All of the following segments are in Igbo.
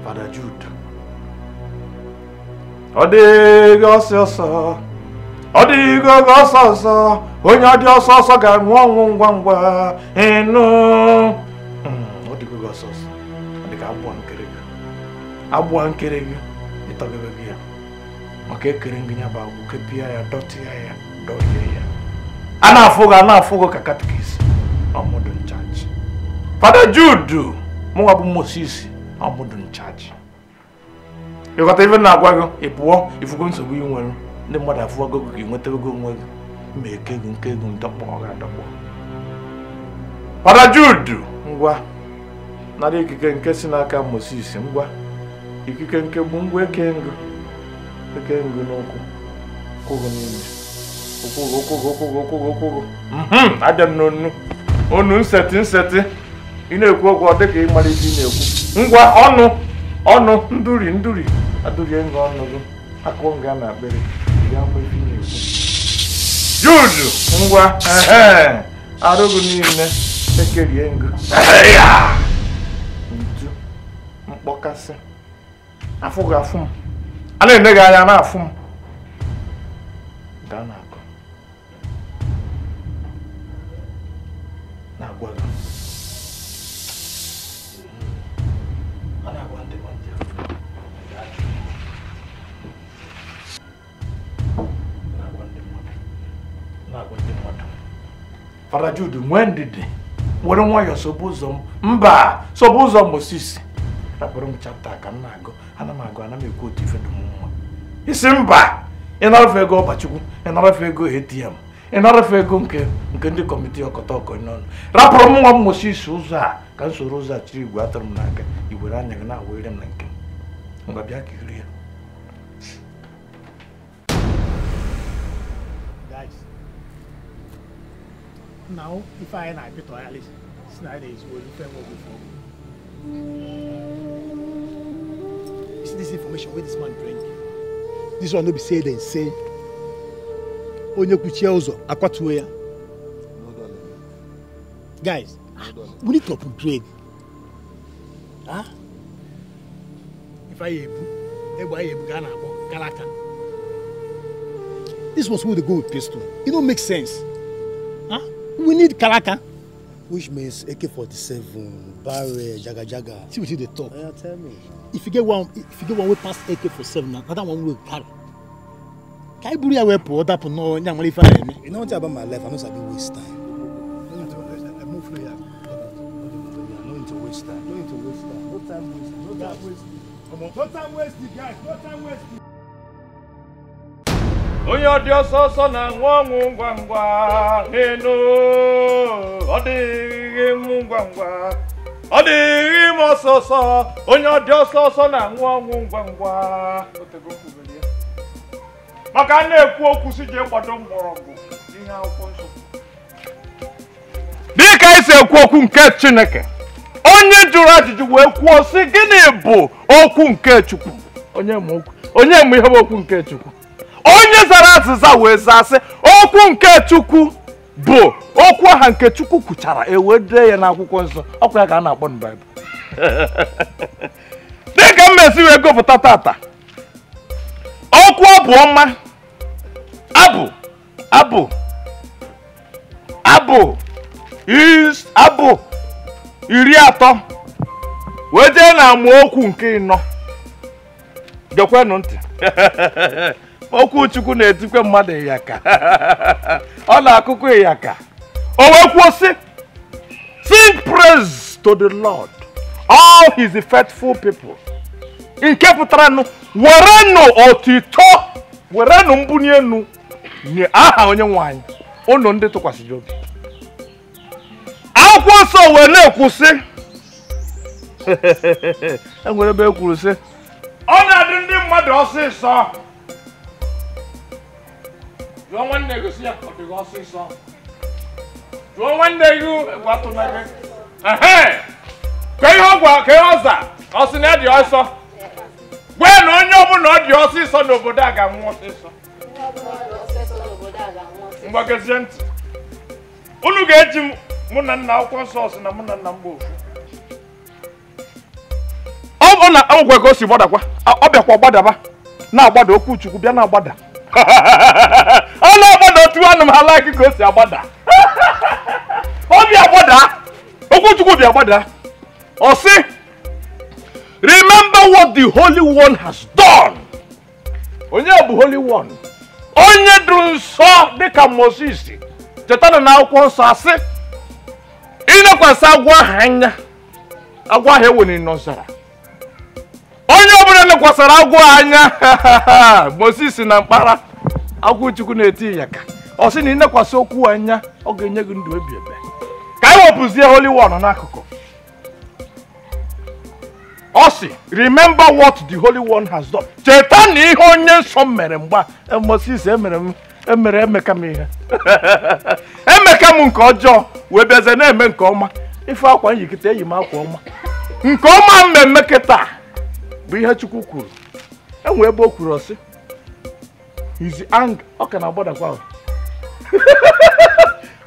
Father Jude. Odigo soso. Odigo soso. Onye di soso ga nwo ngwa enu. Odigo soso. Odiga abụ nkere gị. Itogebe gị ya. Maka ekere ngị nya ba agwụ kepia ya dọtị ya dọye ya. Ana afụgo ka katikis. Ọmụdụ nchaji. Father Jude, mụ bụ Moses. Ọmụdụ nchaji. Ịghọta ife na-agwa gị ịpụọ ifugo nsogbu ị nwere ndị mmadụ afụwago gị nweta ego onwe gị ma eke gị nke ego ndọkpọ ọ ga-adọkpọ. Father Jude ngwa nara ikike nke si n'aka Moses ngwa ikike nke bụ ngwa eke ngụ n'ụkwụ kwụgụ n'ime ụkwụgụ abịa n'onu onu nseti ị na-ekwu okwu ọ dịka ịmalite ị na-ekwu ngwa ọnụ nduri adurie nga ọnụ gị akụ nga na akpịrị ya mgbe na-ekwu Jude ngwa arụgụ niile ekerie ngụ ntu mkpọkasị afụ gị afụ m a na-ene gị anya na-afụ m gaa na-akụ na-agwa gị Father Jude nwee ndidi were nwayọọ sobu ụzọ Moses rapụrụ m chapta ka m na-agụ ana m ekwu otu ife dị m mma isi mba ị narafe ego ọbachukwu ị narafe ego ATM ị narafe ego nke ndị kọmitii ọkọtọkọ n'ọnụ rapụrụ m nwa m Moses ụzọ a ka m soro ụzọ a chiri igwe atụrụ m n'aka iwere anya gị na-awere m na nke m ngwa bịa ka iri ya. Now, if I and I put to Alice, Snyder is going to before. You see this information where this man bring? This one will be said and say. Onye kuchia uzo akwatuwe ya. Guys, we need to upgrade. Huh? If I ebu Ghana Galata. This was where they go with pistol. It don't make sense. Huh? We need Kalaka. Which means AK-47, barrel, jaga. See what you talk. Tell me. If you get one way past AK-47, another one will carry. Can you believe where poor that no? You know what about my life? I'm not going to waste time. Move here. No need to waste time. No time wasting. Come on. No time wasting, guys. No time wasting. Onye dị ọsọ na nwa ngwa enu ọ dịghị m ngwa ọ dịghị m ọsọ onye dị ọsọ na nwa ngwa otego kwubeli maka na-ekwu okwu si je gbado mgbọrọgwụ ihe akwụkwọ nsọ dịka isi ekwu okwu nke Chineke onye jụrụ ajụjụ wee kwuo sị gịnị bụ okwu nke Chukwu onye mụ ihe bụ okwu nke Chukwu onye zara azịza wee zaa sị okwu nke Chukwu bụ okwu aha nke Chukwu kwuchara ewedee ya n'akwụkwọ nsọ ọkwa ya ka a na-akpọ na Baịbụl dịka m mesi wee gụpụta tata okwu ọbụ ọma abụ 30 wee jee na amaokwu nke 4 gekwenụ ntị okwu Chukwu na-etikwe mmadụ ịyaka ọ na-akụkọ ịyaka o wee kwuo sị sing praise to the Lord all his faithful people nke pụtara nụ werenụ otito werenụ mbuni enu nye aha onye nwanyị ụnụ ndị tụkwasịrị obi akwụkwọ nsọ wee na-ekwu sị enwere ebe e kwuru sị ọ na-adị ndị mmadụ ọsịsọ jụọ nwanne gị si ya ọ dịghị ọsịsọ jụọ nwanne gị gwatụ na gị Ka ihe ọgwa ka ihe ọza ọsị na dị ọsọ. Gwe na onye ọbụla ọ dị ọsịsọ n'obodo a ga-anwụ ọsịsọ. Mgbagezie ntị. Unu ga-eji mụ na nna akwụkwọ nsọ ọsị na mụ na nna mgbe ofu. Ọ na ọgwa ka o si gbadakwa. Ọ bịakwa gbadaba. Na-agbada okwu Chukwu bịa na-agbada. Ọ na-agbada otu anụ m ha like ka o si agbada. Ọ bịa agbada. Okwu Chukwu bịa agbada. Ọ sị, remember what the Holy One has done. Onye bụ Holy One. Onye dị nsọ dịka Moses. Chetana na akwụkwọ nsọ asị, ịnekwasị agwọ ahụ anya. Agwọ ahụ eweniri n'ọzara. Onye ọbụla lekwasara agwọ anya, Moses na mkpara, agwọ Chukwu na-eti ya ka. Ọ sị na ịnekwasị okwu anya, ọ ga-enye gị ndụ ebi ebe. Ka anyị wepụzie Holy One n'akụkụ. Ọ sị, remember what the Holy One has done. Cheta na ihe onye nsọ mere mgba. Moses emere emeka m ihe. Emeka m nke ọjọọ wee bịaze na-eme nke ọma. Ife akwa nyikịta eyi m akwa ọma. Nke ọma mmemme kịta bụ ihe Chukwu kwuru. Enwe ebe o kwuru ọsị, his anger ọ ka na-agbadakwa ahụ.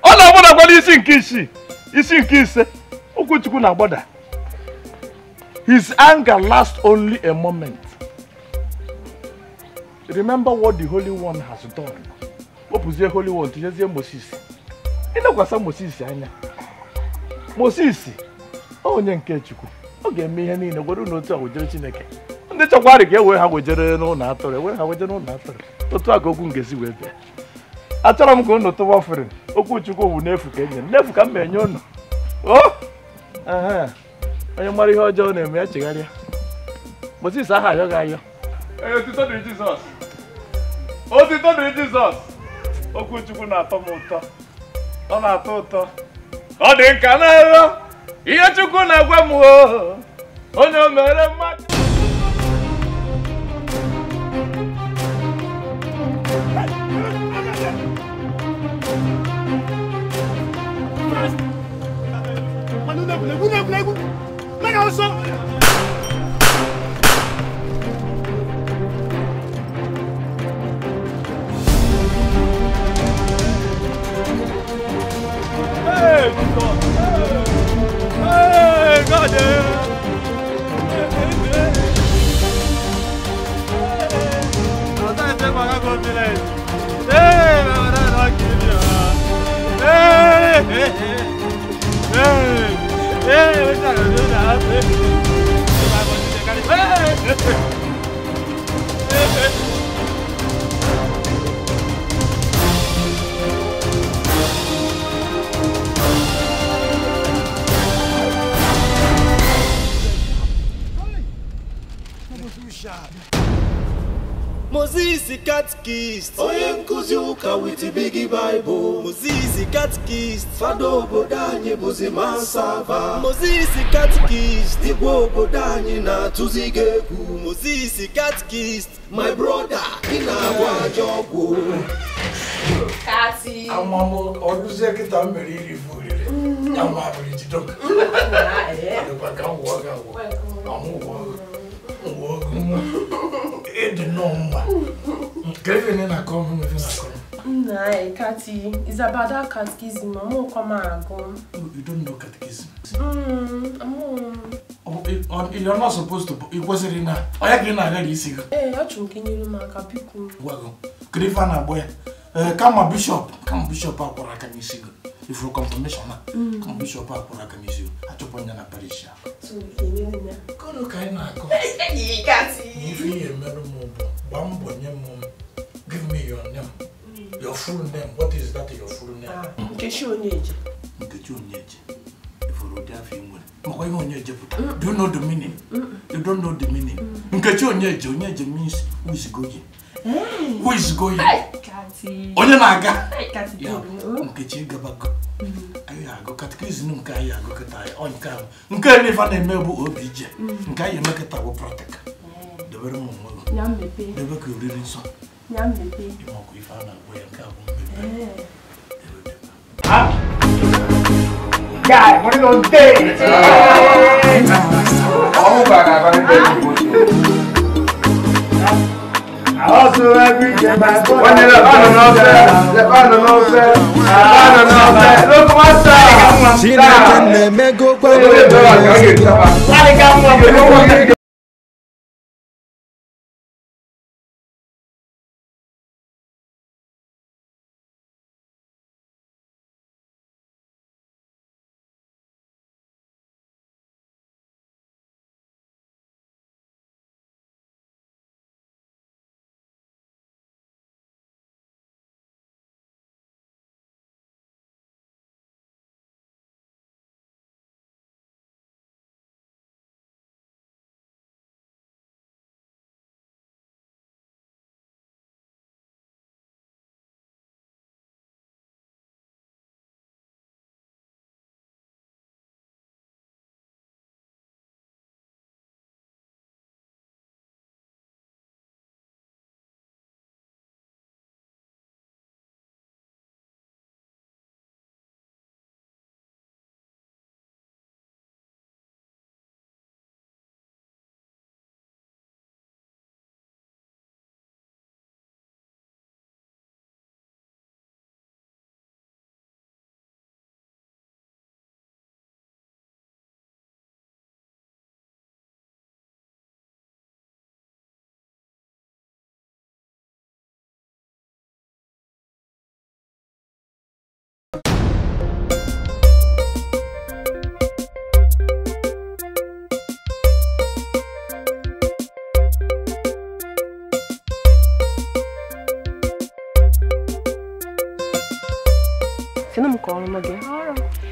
Ọ na-agbadakwa n'isi nke isii, isi nke ise. Okwu Chukwu na-agbada. His anger lasts only a moment. Remember what the Holy One has done. Opụzie Holy One tinyezie Moses. Ịnekwasa Moses anya. Moses onye nke Chukwu. Ọ ga-eme ihe niile gwara n'otu a wejere Chineke. Ndị chọkwara ka ewe ha wejere n'ụlọ atụrụ, ewe ha wejere n'ụlọ atụrụ. Otu a ka okwu ngezi wee bịa. Achọrọ m ka unu tụwa ofere. Okwu Chukwu bụ n'efu ka enye. N'efu ka m enye unu. Onye mara ihe ọjọọ na-eme ya chegharịa. Moses aha ayọ ga-ayọ. Otito dịrị Jizọs. Otito dịrị Jizọs. Okwu Chukwu na-atọ m ụtọ. Ọ na-atọ ụtọ. Ọ dị nka na-ero. Ihe Chukwu na-agwa m onye o mere mmadụ. Moses catechist, onye nkuzi ụka with the big Bible. Moses catechist, fada obodo anyị bụzi Mansava. Moses catechist, igwe obodo anyị na-atụzi gị egwu. Moses catechist, my brother, ị na-agwa ajọ ọgwụ. Kasi. Amamo ọdụzie kịta mere iri furire. Ya ma bụrụ jidoka. Adịkwa ka nwụọ ga nwụọ. Amụwọ. Ede no mma. Kevin na come me na come. Nah, Kati, it's about that catechism. I'm come ago. You don't know catechism. You're not supposed to. It wasn't in a. I agree na ga isi go. I'm chunking you maka piku. Wago. Krifana boy. Come bishop akwara ka isi go. If you confirmation na. Come bishop akwara ka isi go. Achoponya na parish. So, kenina. Kono kai na ko. Kati. If you meru mo bambo nyem. Give me your name. Your full name. What is that your full name? Nkechi Onyeje. Nkechi Onyeje. If you don't have him, do you know the meaning? You don't know the meaning. Nkechi Onyeje means who is going. Who is going? Kati. Onye na-aga. Kati. Nkechi gabago. Ayo ago catechism nke ayo ago keta onka. Nke ni fa na-eme bụ obije. Nke ayo meketa bụ practical. Debere mo mo. Ya mmepe. Debe ka oriri nsọ. Ya mmepe. Imoko ifa na agbo ya nke abụ mmepe. Ha? Guy, money on day. Also every day my boy. When the man no fair. Look master. She can make go go.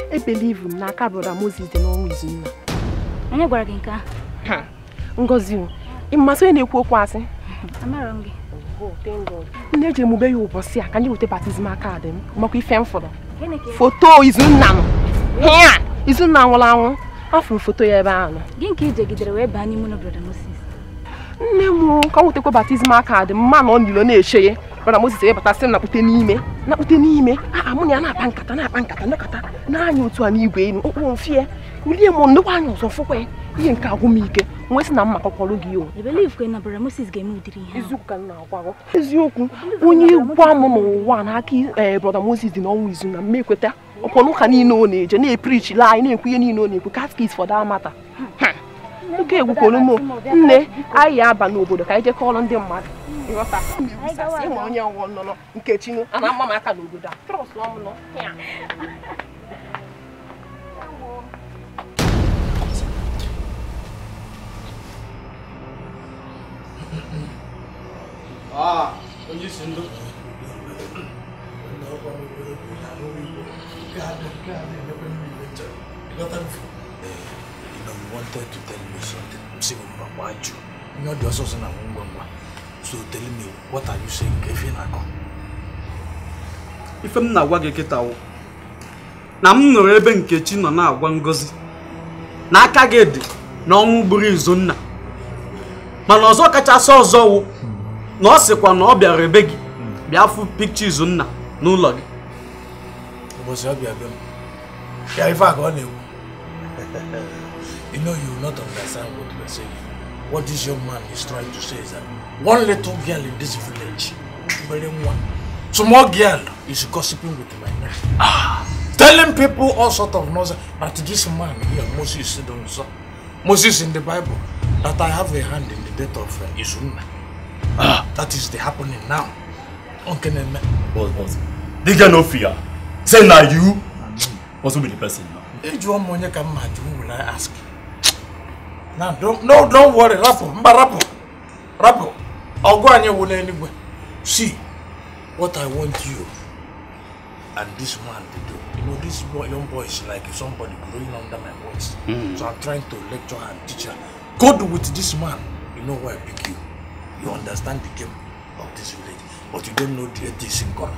I believe na aka brother Moses dị n'ọnwa Izunna. Onye gwara gị nke a? Ngozi, ịmasị onye na-ekwu okwu asị? Amara m gị. Oh, thank God. Nne ji emube ya ụbọchị a ka anyị weta baptizim card m makwa ife m fọrọ. Foto Izunna nọ. Hịa! Izunna nwụrụ anwụ. Afụrụ foto ya ebe ahụ. Gị nke ijegidere wee baa n'ime ụlọ brother Moses. Nne m ka m wetakwa baptizim card m ma na ọ nilo na-eche ya. Brother Moses ebatasị nakpute n'ime mụ na ya na-akpa nkata nakata n'anya otu a n'igwe enu okpuru mfie ulie m ndekwa anya ọzọ fụkwa ihe nke agwụ m ike nwee sị na mma kọkọrọ gị o. I believe na brother Moses ga-eme udiri ihe eziokwu ka m na-agwa gị eziokwu onye gwa m n'ụwa n'aka brother Moses dị n'ọnwa Izunna m ekweta ọkwọnụ ụka niile ọ na-eje na-eprichi la anyị na-ekwu ihe niile ọ na-ekwu catechist for that matter. Oke egwukwolu m nne anyị aba n'obodo ka anyị jee kọọrọ ndị mmadụ ịma onye ọwụ nọ Nkechi a na-ama m aka n'obodo a trọs ọmụ nọ onye si ndụ wanted to tell me something. I'm saying, Mama, you know, the also na ngwa. So tell me, what are you saying? If you na come, if I'm na agwa gị kịta wụ na m nụrụ ebe Nkechi nọ na-agwa Ngozi na aka gị dị na ọnwụ gburu Izunna, mana ọzọ kachasị ọzọ wụ na ọ sịkwa na ọ bịara ebe gị bịa fụ pikcha Izunna n'ụlọ gị. ụbọchị ọ bịa be m ya ife a ka ọ na-ekwu. You know, you will not understand what you are saying. What this young man is trying to say is that one little girl in this village, very one, small girl is gossiping with my name, telling people all sort of nonsense. But this man here, Moses in the Bible, that I have a hand in the death of Izunna. That is the happening now. Boss. They get no fear. Say now you also be the person now. If you want money, come mad, who will I ask? Now, don't worry, Rapo. I'll go and you will anyway. See, what I want you and this man to do. You know, this young boy is like somebody growing under my voice. So I'm trying to lecture her and teach her. Go with this man. You know why I pick you. You understand the game of this village, but you don't know the ethics in God.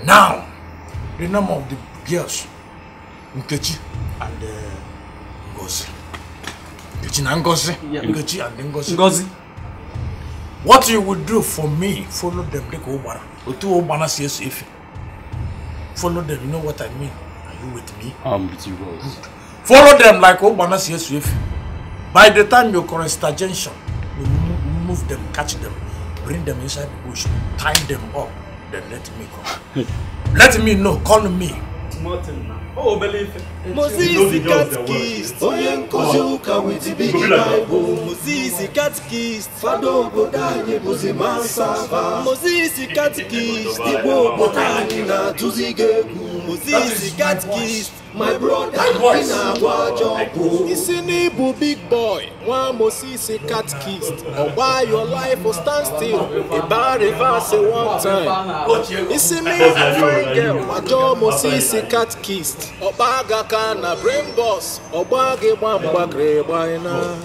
Now, the name of the girls, Nkechi and Ngozi. Nkechi and Ngozi. Nkechi and Ngozi. What you would do for me, follow them, they go over. Follow them, you know what I mean. you with me? I'm with you, boss. Follow them like Obama says. By the time you cross the junction, you move them, catch them, bring them inside the bush, tie them up, then let me come. Let me know, call me. Oh, believe it. Moses Catechist, Oyenkozuka with the big Bible. Moses Catechist, Fado Bodani Buzima Sava. Moses Catechist, Ibo Botani na Tuzigeku. Moses Catechist, my brother, in our job. Isinibu big boy, one Moses Catechist. Or buy your life or stand still. A bar reverse one time. Isinibu fine girl, Majo Moses Catechist. Obaga kana brain boss, Obage Bamba Grebaina.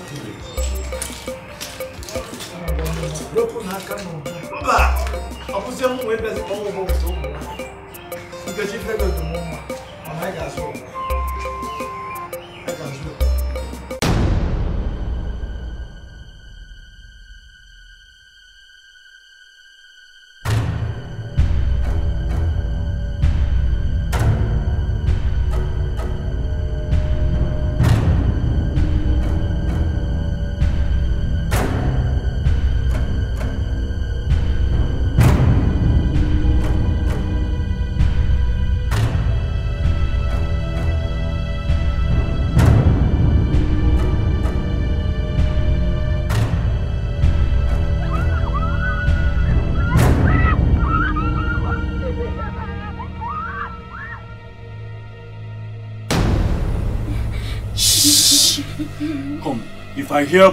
Come, if I hear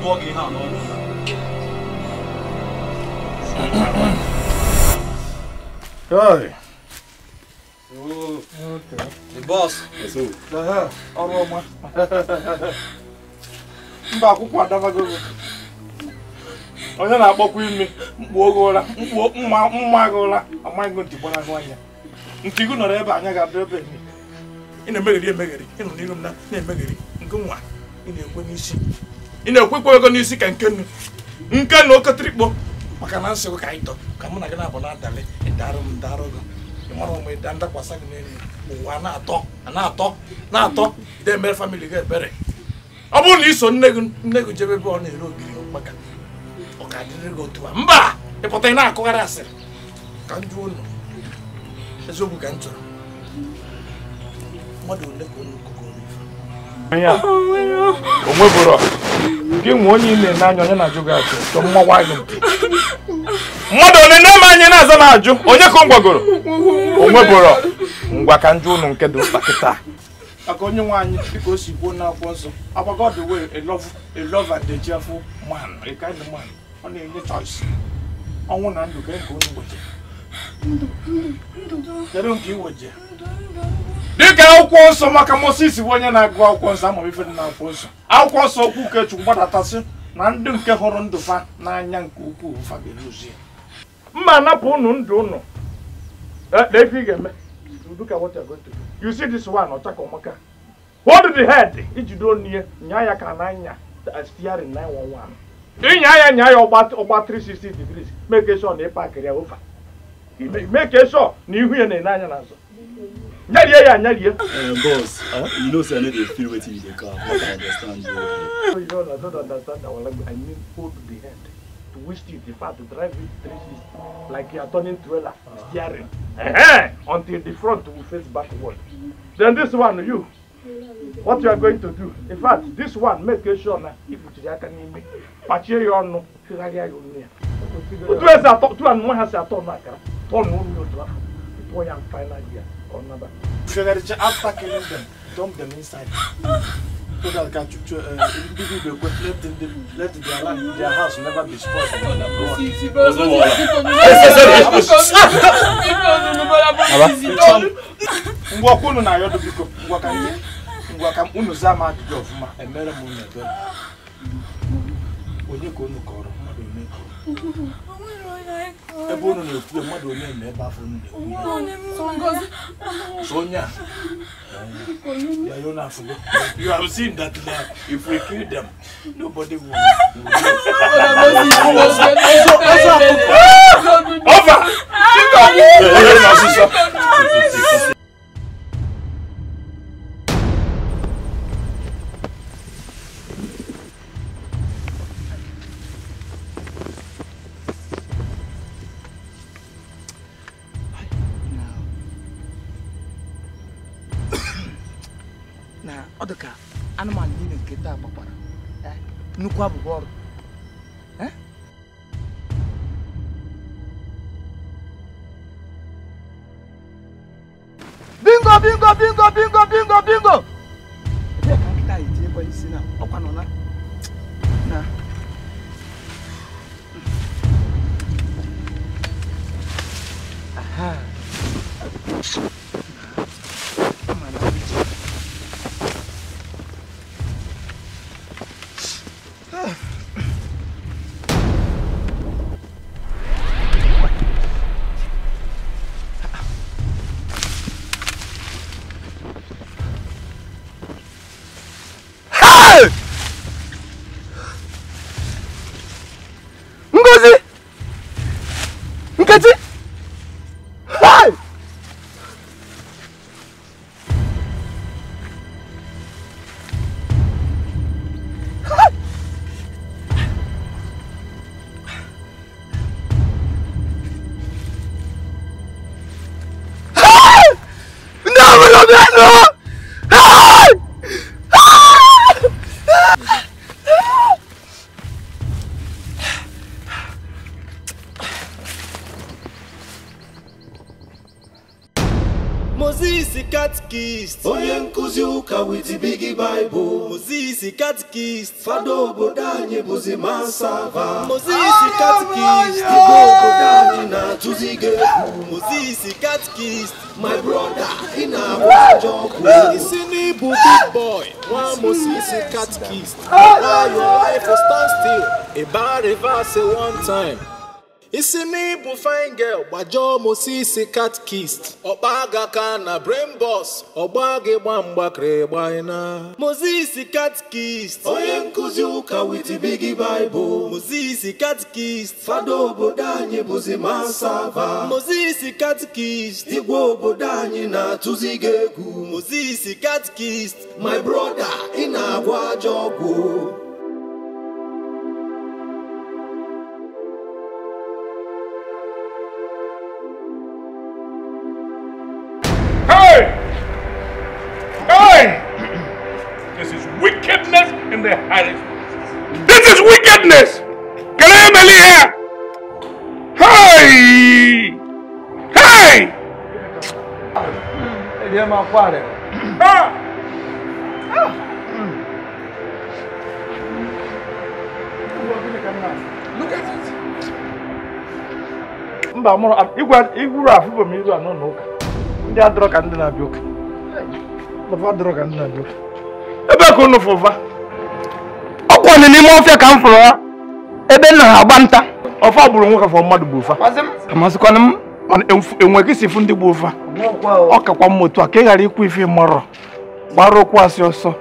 Walking out, no. Hey. Okay. The boss. Yes, sir. Ọrụ mba akwụkwọ adabago. Onye na-akpọkwa imi mkpu ogo ụra, mkpu mma gị ụra, amaghị ntị gbana gị anya. Ntị gị nọrọ ebe anya ga-adị ebe emi. Ị na-emegheri emegheri, ị nọ n'ihu m na-emegheri nke nwa, ị na-ekwe n'isi. Ị na-ekwekwa ego n'isi ka nke na oketrikpo maka na nsị ka anyị tọ ka mụ na gị na-abụ na-adalị ịdarụ m darụ gị. Ị mara ụmụ ịda ndakwasa gị n'elu ụwa na-atọ ide mere famili gị ebere. Ọ bụrụ na iso nne gị jebe ebe ọ na-ere ogiri maka ọ ka dịrị gị otu a mba ịpụta ị na-akụgharị asịrị ka njụ ụlọ eziokwu ka m chọrọ mmadụ ole ka unu kụkọrọ onwe bụrụ gị nwe onye ị na-ene anya onye na-ajụ gị ajụ chọ mmawa gị mmadụ ole na-eme anya na-aza na-ajụ onye ka m gwagoro onwe bụrụ ngwa ka njụ ụlọ nke dị mkpa kịta maka onye nwe anyị dịka o si kwuo n'akwụkwọ nsọ agbago the way a love and a cheerful man, a kind of man. Ọ na-enye choice ọnwụ na ndụ ka nke onye gboche kedu nke iweje dịka akwụkwọ nsọ maka Moses bụ onye na-agụ akwụkwọ nsọ ama ife dị n'akwụkwọ nsọ akwụkwọ nsọ okwu nke Chukwu gbadatasị na ndị nke hụrụ ndụ fa n'anya nke ukwuu fa ga-eluzi mma napụ unu ndụ unu ife ị ga-eme look at what you're going to do. You see this one, Otakomaka. Hold the head. Ijido niye nyaya kananya steering 911. Nyaya about 360 degrees. Make sure they park area over. Make sure you hear the nanya nazo. Nyaya. Boss, you know say I need to feel waiting in the car. I understand you. I don't understand our language. I mean hold the head. To wish you the fact to drive it 360 like you are turning trailer steering until the front will face backward. Then this one, you, what you are going to do? In fact, this one, make sure that if you can make patch your no, two and one has a ton like a ton of boy and final year or another. After killing them, dump them inside. So that can let their house never be spoiled. Ngwakunu na yodo biko ngwakam unu zama ajụjụ ọfụma emere m unu ebe onye ka unu kọrọ mmadụ eme ebe unu na-ekwu mmadụ onye eme ebe afọ unu so onye a you have seen that if we kill them nobody will over Na odoka anụmanụ niile nke taa gbakwara nnukwu abụghị ọrụ. Bingo, bingo, bingo, bingo, bingo, bingo. Ebe ka nkịta yi tinye kwa isi na ọkwa nọ na. Aha. Ngozi! Nkechi! Hey! Moses Catechist, onye nkuzi ụka with the Big Bible. Moses Catechist, fada obodo anyị bụzi Mansava. Moses Catechist, igwe obodo anyị na-atụzi gị egwu. Moses Catechist, my brother, ị na-abụ ajọ ọkụ. Isi n'ịbụ big boy, nwa Moses Catechist. Allow your life to stand still. A bad reverse one time. Isi n'ịbụ fine girl, gbajọ Moses Catechist. Ọkpaga ka na brain boss, ọgba gị gba mgbakere gbanyena. Moses Catechist, onye nkuzi ụka with the Big Bible. Moses Catechist, fada obodo anyị bụzi Mansava. Moses Catechist, igwe obodo anyị na-atụzi gị egwu. Moses Catechist, my brother, ị na-agwa ajọ ọgwụ. This is wickedness in the highest. This is wickedness! Can I have here? Hey! Hey! Look at it. Mba mụrụ igwuru afụ bụ m iru anọ n'ụka. Ndị adọrọ ka ndị na-abịa ụka. Papa adọrọ ka ndị na-abịa ụka. Ebe ka unu fụva? Ọkwa nị n'ime ọfịa ka m fụrụ ya. Ebe nna ha agba nta. Ọfa gburu nwoke fọ mmadụ bụ ụfa. Amasịkwana m enwe gị si fụ ndị bụ ụfa. Ọ kakwa m otu a ka ị ghara ikwu ife mmarọ. Gbara okwu asị ọsọ.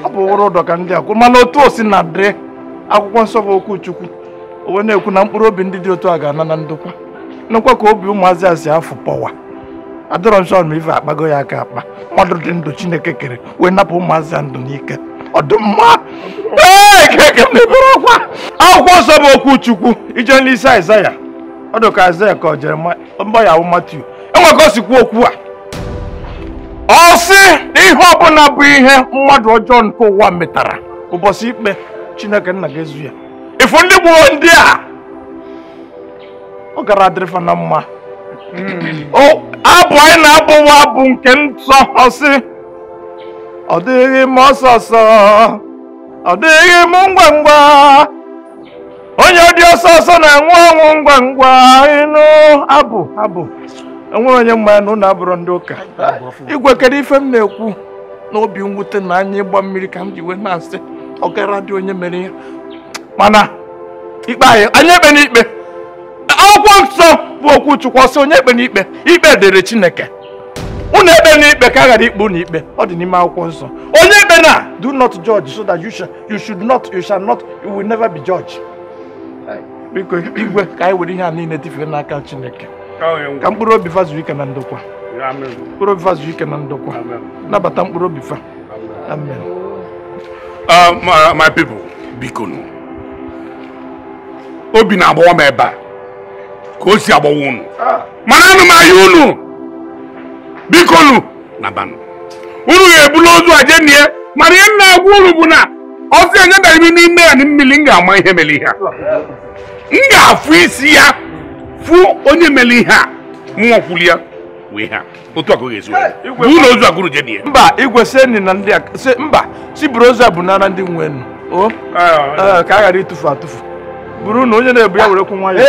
Ọ bụ wụrụ ụdọ ka ndị akwụ mana otu o si na dịrị akwụkwọ nsọ bụ okwu Chukwu. O wee na-ekwu na mkpụrụ obi ndị dị otu a ga-ana na ndokwa. Nnukwu ka obi ụmụazị a si afụ pọwa. Adọrọ nsọ na ife akpago ya aka akpa. Mmadụ dị ndụ Chineke kere wee napụ ụmụazị ndụ n'ike. Ọdụmma! Keke m na-ebere ọkwa! Akwụkwọ nsọ bụ okwu Chukwu ije n'isi Aịzaya. Ọ dị ka Aịzaya ka ọ jere mgbaya ahụ Matiu. Enwe ka o si kwuo okwu a. Ọ sị na ihe ọbụla bụ ihe mmadụ ọjọọ nke ụwa metara ụbọchị ikpe Chineke nna ga-ezu ya. Ifu ndị gboo ndị a ọ gara adịrịfa na mma. Abụ anyị na-abụwa abụ nke nsọ ọ sị ọ dịghị m ọsọ ọsọ ọ dịghị m ngwa ngwa onye dị ọsọ ọsọ na-enwe ọnwụ ngwa ngwa ịnụ abụ enwere onye mma ya na ụlọ abụrụ ndị ụka. Igwe kedu ife m na-ekwu n'obi mwute na anya ịgba mmiri ka m ji wee na-asị ọ gara dị onye mere ya mana ikpe anyị ekpe n'ikpe. Akwụkwọ nsọ bụ okwu Chukwu ọsọ onye ekpe n'ikpe ikpe dere Chineke. Unu ekpe n'ikpe ka a ghara ikpe unu ikpe ọ dị n'ime akwụkwọ nsọ. Onye ekpe na do not judge so that you shall not you will never be judged. Biko igwe ka anyị were ihe a niile tifere n'aka Chineke. ka mkpụrụ obi fa zuru ike na ndokwa mkpụrụ obi fa zuru ike na ndokwa nabata mkpụrụ obi fa amen. My people, biko nu obi na-agbawa m ebe a ka o si agbawa unu mana anụ m ahịa unu biko nu na banụ unu ga-ebulu ozu aje nie mana ihe na-agwa unu bụ na ọsị enye dara ime n'ime ya na mmiri m ga-ama ihe mere ihe a m ga-afụ isi ya fụ onye mere ihe a mụnwa kwuli ya wee ha otu aka ọ ga-esi bụ ụlọ ozu agụrụ je nie mba igwe seni na ndị mba si buru ozu a bụ nara ndị nwenu o ka a ghara ịtụfu atụfu buru na onye na-ebu ya were kwụ nwa ya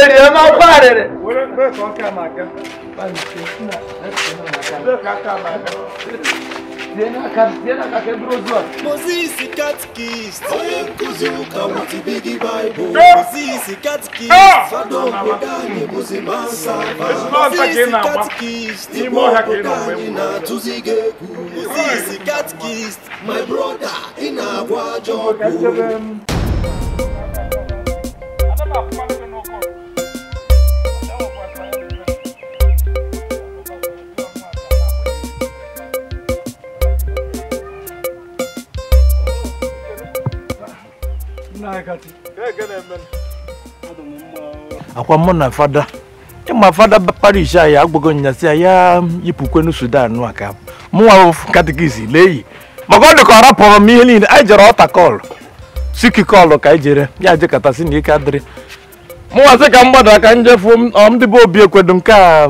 Moses Catechist, onye nkuzi ụka with Big Bible. Moses Catechist, fada obodo anyị bụzi Mansava. Moses Catechist, ime obodo anyị na-atụzi gị egwu. Moses Catechist, my brother, ị na-agwa ajọ ọgwụ. akwa mụ na fada ịma fada parish a ya agbago nyasị ya yipụkwenu Sudan aka mụnwa katikisi leyi maka ọ dị ka ọ rapụrụ m ihe niile anyị jere ọta kọlụ siki kọlụ ka anyị jere ya jekọtasị na ike adịrị mụnwa sị ka mgbada ka njefu ndị be obi ekwedo nke a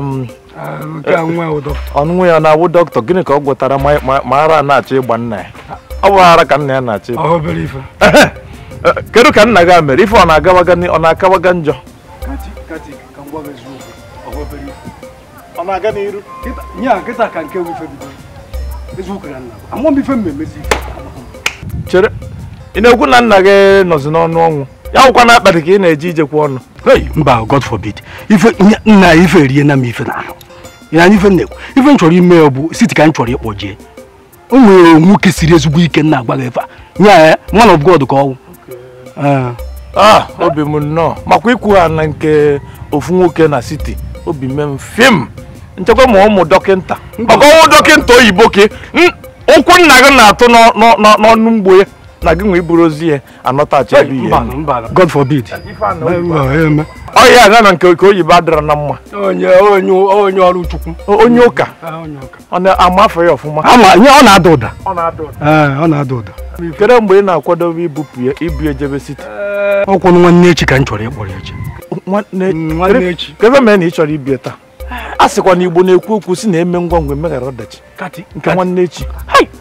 ọnụnwụ ya na-awụ dọkịta gịnị ka ọ gwọtara ma ara na-achọ ịgba nna ya ọ bụ ara ka nna ya na-achọ ịgba kedu ka nna gị mere ife ọ na-akawaga njọ ọ na-aga n'iru nya nkịta ka nke wife bido eziokwu na nna amụọ m ife mmemezi chere ị na-ekwu na nna gị nọzi n'ọnụ ọnwụ ya nwụkwa na akpati ka ị na-eji ijekwa ọnụ mba God forbid ife nna ife erie na m ife na ahụ ị na ife na-ekwu ife m chọrọ ime ya bụ siti ka m chọrọ ịkpọjie o nwere nwoke siri ezigbo ike nna agba gị efe nya man of God ka ọwụ obi m nnọọ makwa ikwu ha na nke ofu nwoke na siti obi m fim nchekwa ma ụmụ dọkịnta maka ọnwụ dọkịnta oyibo ka ụkwụ nna gị na-atụ n'ọnụ mgbo ya na gị nwe iburu ozi ya anọtachi ebe ihe God forbid ọya aga na nke oyibo adịrọ na mma onye ọrụ Chukwu onye ụka ọ na-ama afọ ya ọfụma ọ na-ada ụda ọ na-ada ụda kedu mgbe ị na-akwadobe ibu ejebe siti ọkwụ nwanne echi ka m chọrọ ịkpọrọ echi nwanne echi kedu mee na ị chọrọ ibie taa a sịkwa na Igbo na-ekwu okwu si na-eme ngwa ngwa emeghara ọdachi nke nwanne echi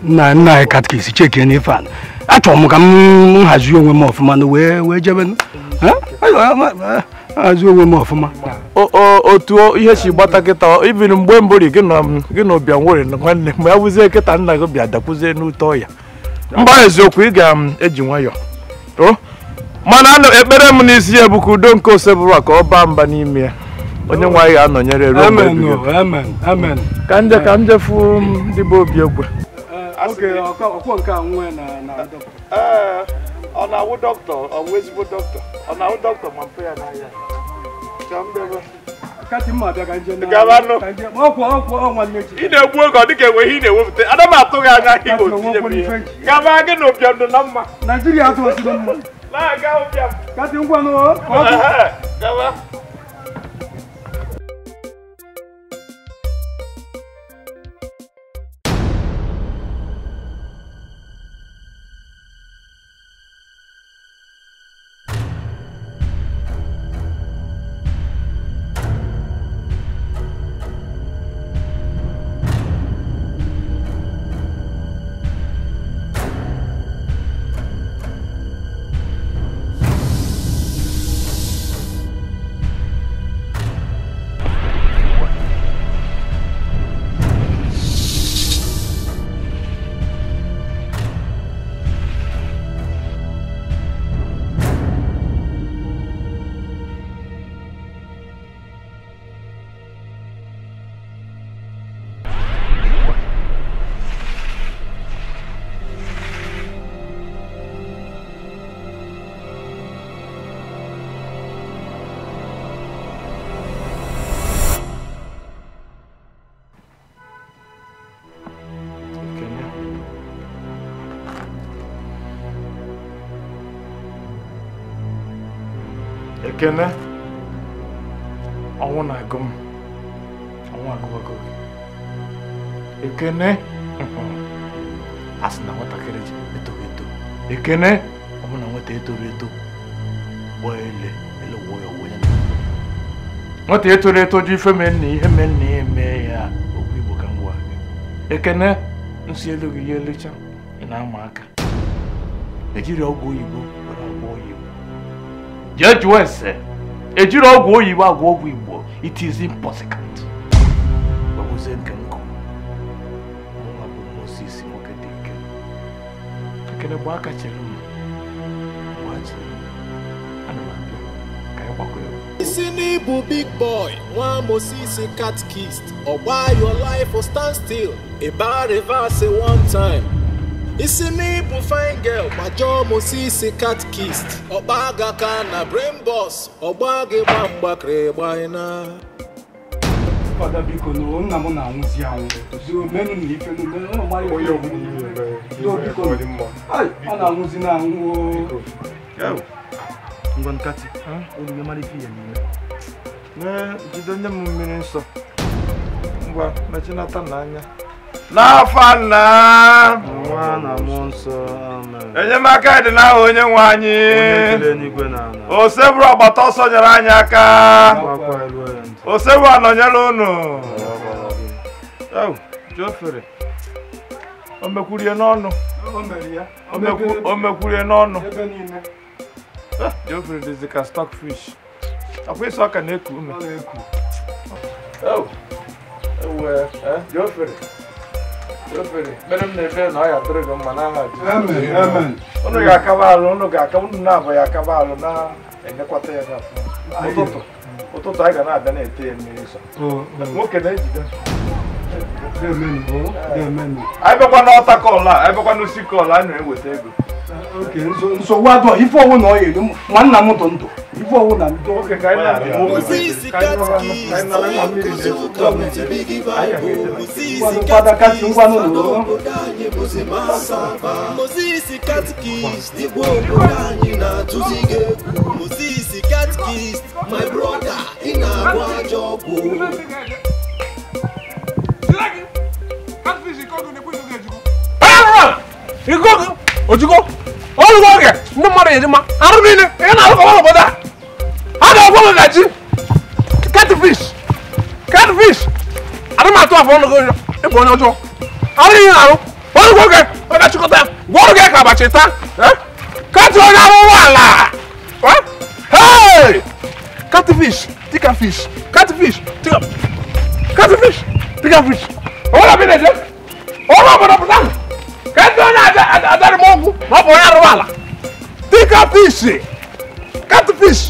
nna anyị katikisi cheke n'ife a achọrọ m ka m hazie onwe m ọfụma na wee jebe hazie onwe m ọfụma otu ihe si gbata kịta ibiri mgbe mbori gị na ụbịa nwere na nwanne mgbe ya wụzie kịta nna gị bịa dakwuzie n'ute ọya mba eziokwu ị ga-eji nwayọ mana ekpere m n'isi ya bụ ka udo nke osebụrụ ka ọ baa mba n'ime ya onye nwe anyị ga-anọnyere ruo mgbe amen ka m jefu ndị be obi ekwe ọ na-awụ dọkịta ọ bụ ezigbo dọkịta ọ na-awụ dọkịta ma mpe ya n'anya ị na-egbu oge ọ dịka enwe ihe ị na-ewepụta ana m atụ gị anya ihe otinye ihe gaba gị na ụbịam dị na mma Naijiria atụghasịrị mma na-aga ụbịam kasị ngwanụ gaba Ekene ọnwụ na-agụ m ọnwụ agụbago Ekene a sị na nwatakịrị ji etoghị eto Ekene ọbụ na nwata etoro eto gbaa ele wụọ ya onwe ya nwata etoro eto ji ife menna ihe menna ya eme ya okwu Igbo ka m gwa gị Ekene nsị elu gị ya elecha ị na-ama aka ejiri ọgwụ oyibo were ọgwụ oyibo jee jụọ ese ejiri ọgwụ oyibo agwọ ọgwụ Igbo it is impossible gbagwozie nke nkụ nwa bụ Moses nwoke dị ike Ekene gba aka chere m gbachiri ana m abịa ka anyị gbakọ ya Isi n'ịbụ big boy nwa Moses catechist ọgba your life for stand still ịba reverse one time Isi n'ịbụ fine girl gbajọ Moses catechist ọgba agaka na brain boss ọgba gị gba mgbakịrị gbaịna Fada biko no nna m na-anwụzi anwụ zo menu na ife no menu mari onye ọgwụ do biko ai ọ na-anwụzi na anwụ ngwa nkatị olu ya mara ife ya n'ime jide nye m mmiri nsọ ngwa mechinata n'anya n'afọ nna nwa na mmụọ nsọ amen enyemaka dị n'aha onye nwe anyị oseburu ọgbata ọsọ nyere anyị aka oseburu anọnyere unu Jofere o mekwurie n'ọnụ o mekwurie n'ọnụ Jofere dịzị ka stockfish akwa ịsọ ọka na-eku ume Jofere mere m na-ebe na ọ ya dịrị gị mma n'aha Jizọs unu ga-akaba alụ unu ga-akaba unu na-abụ ya akaba alụ na-enyekwata ya ụtụtụ anyị ga na-abịa na-ete ya mmiri nsọ nwoke na-ejide anyị bịakwa n'ọta kọọlụ a anyị bịakwa n'usi kọọlụ anyị na-eweta ego nsogbu adọ ife ọwụ na ọ ya eri ma nna m tụ ndụ ife ọwụ na ndụ oke ka anyị na-abịa fada kati ngwa n'ụlọ Moses catechist igbo obodo anyị na-atụzi gị egwu Moses catechist my brother ị na-agwọ ajọ ọgwụ Ojugo ọlụgo oge ndị mmadụ eji ma arụ niile ihe na-alụkọwa n'obodo a ga-agwọ gị gaji catfish adị m atụ afọ ọnụgo ịbụ onye ọjọọ arụ ihe na-arụ ọlụgo oge ọ ga-achịkọta ya gwa ọrụ gị ka abachi taa kati onye arụ ụgbọala catfish tika fish ọwụla bi na-eje ọrụ obodo pụta kati onye adarị m ọgwụ ma ọ bụ onye arụ ụgbọala tika fish catfish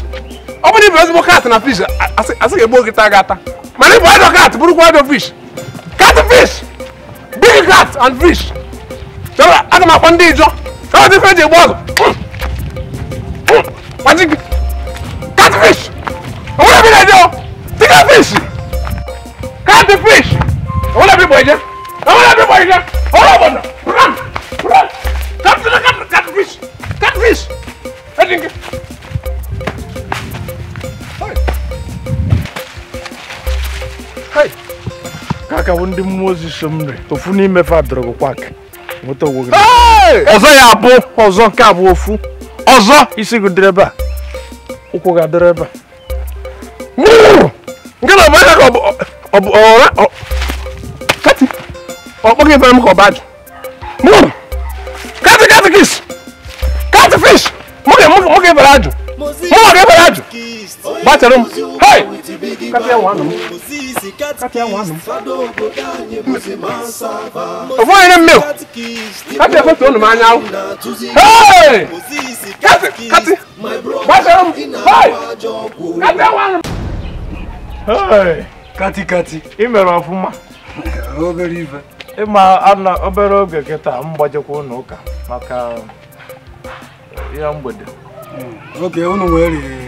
ọ bụrụ ibe ezigbo kat na fish asị ga-egbu oge taa ga-ata mana ịbụ ajọ kat bụrụkwa ajọ fish catfish big cat and fish chọrọ aga m akpọ ndị ijọ chọrọ dị feji egbu ọzọ catfish onwere ebe na-eje tika fish catfish onwere ebe igbo eje ọrụ obodo catfish eji nke ka bụ ndị mmụọ ozi so m nri ofu n'ime fa dọrọ kwak nweta ogwo gị ọzọ ya abụ ọzọ nke abụ ofu ọzọ isi gị dịrị ebe a ụkwụ ga adịrị ebe a nke na ọbụla ka ọ bụ ọra kati ọkpọ gị ebe m ka ọ bụ ajụ catfish mụ ga-ebere ajụ gbachara m kati ya nwa anụ m ofu onye na mmiri kati efetu unu m anya ahụ kati gbachara m kati ya nwa anụ m kati ị mere ọfụma obere ife ịma ana obere oge kịta m gbajekwa ụlọ ụka maka ya mgbede oge unu nwere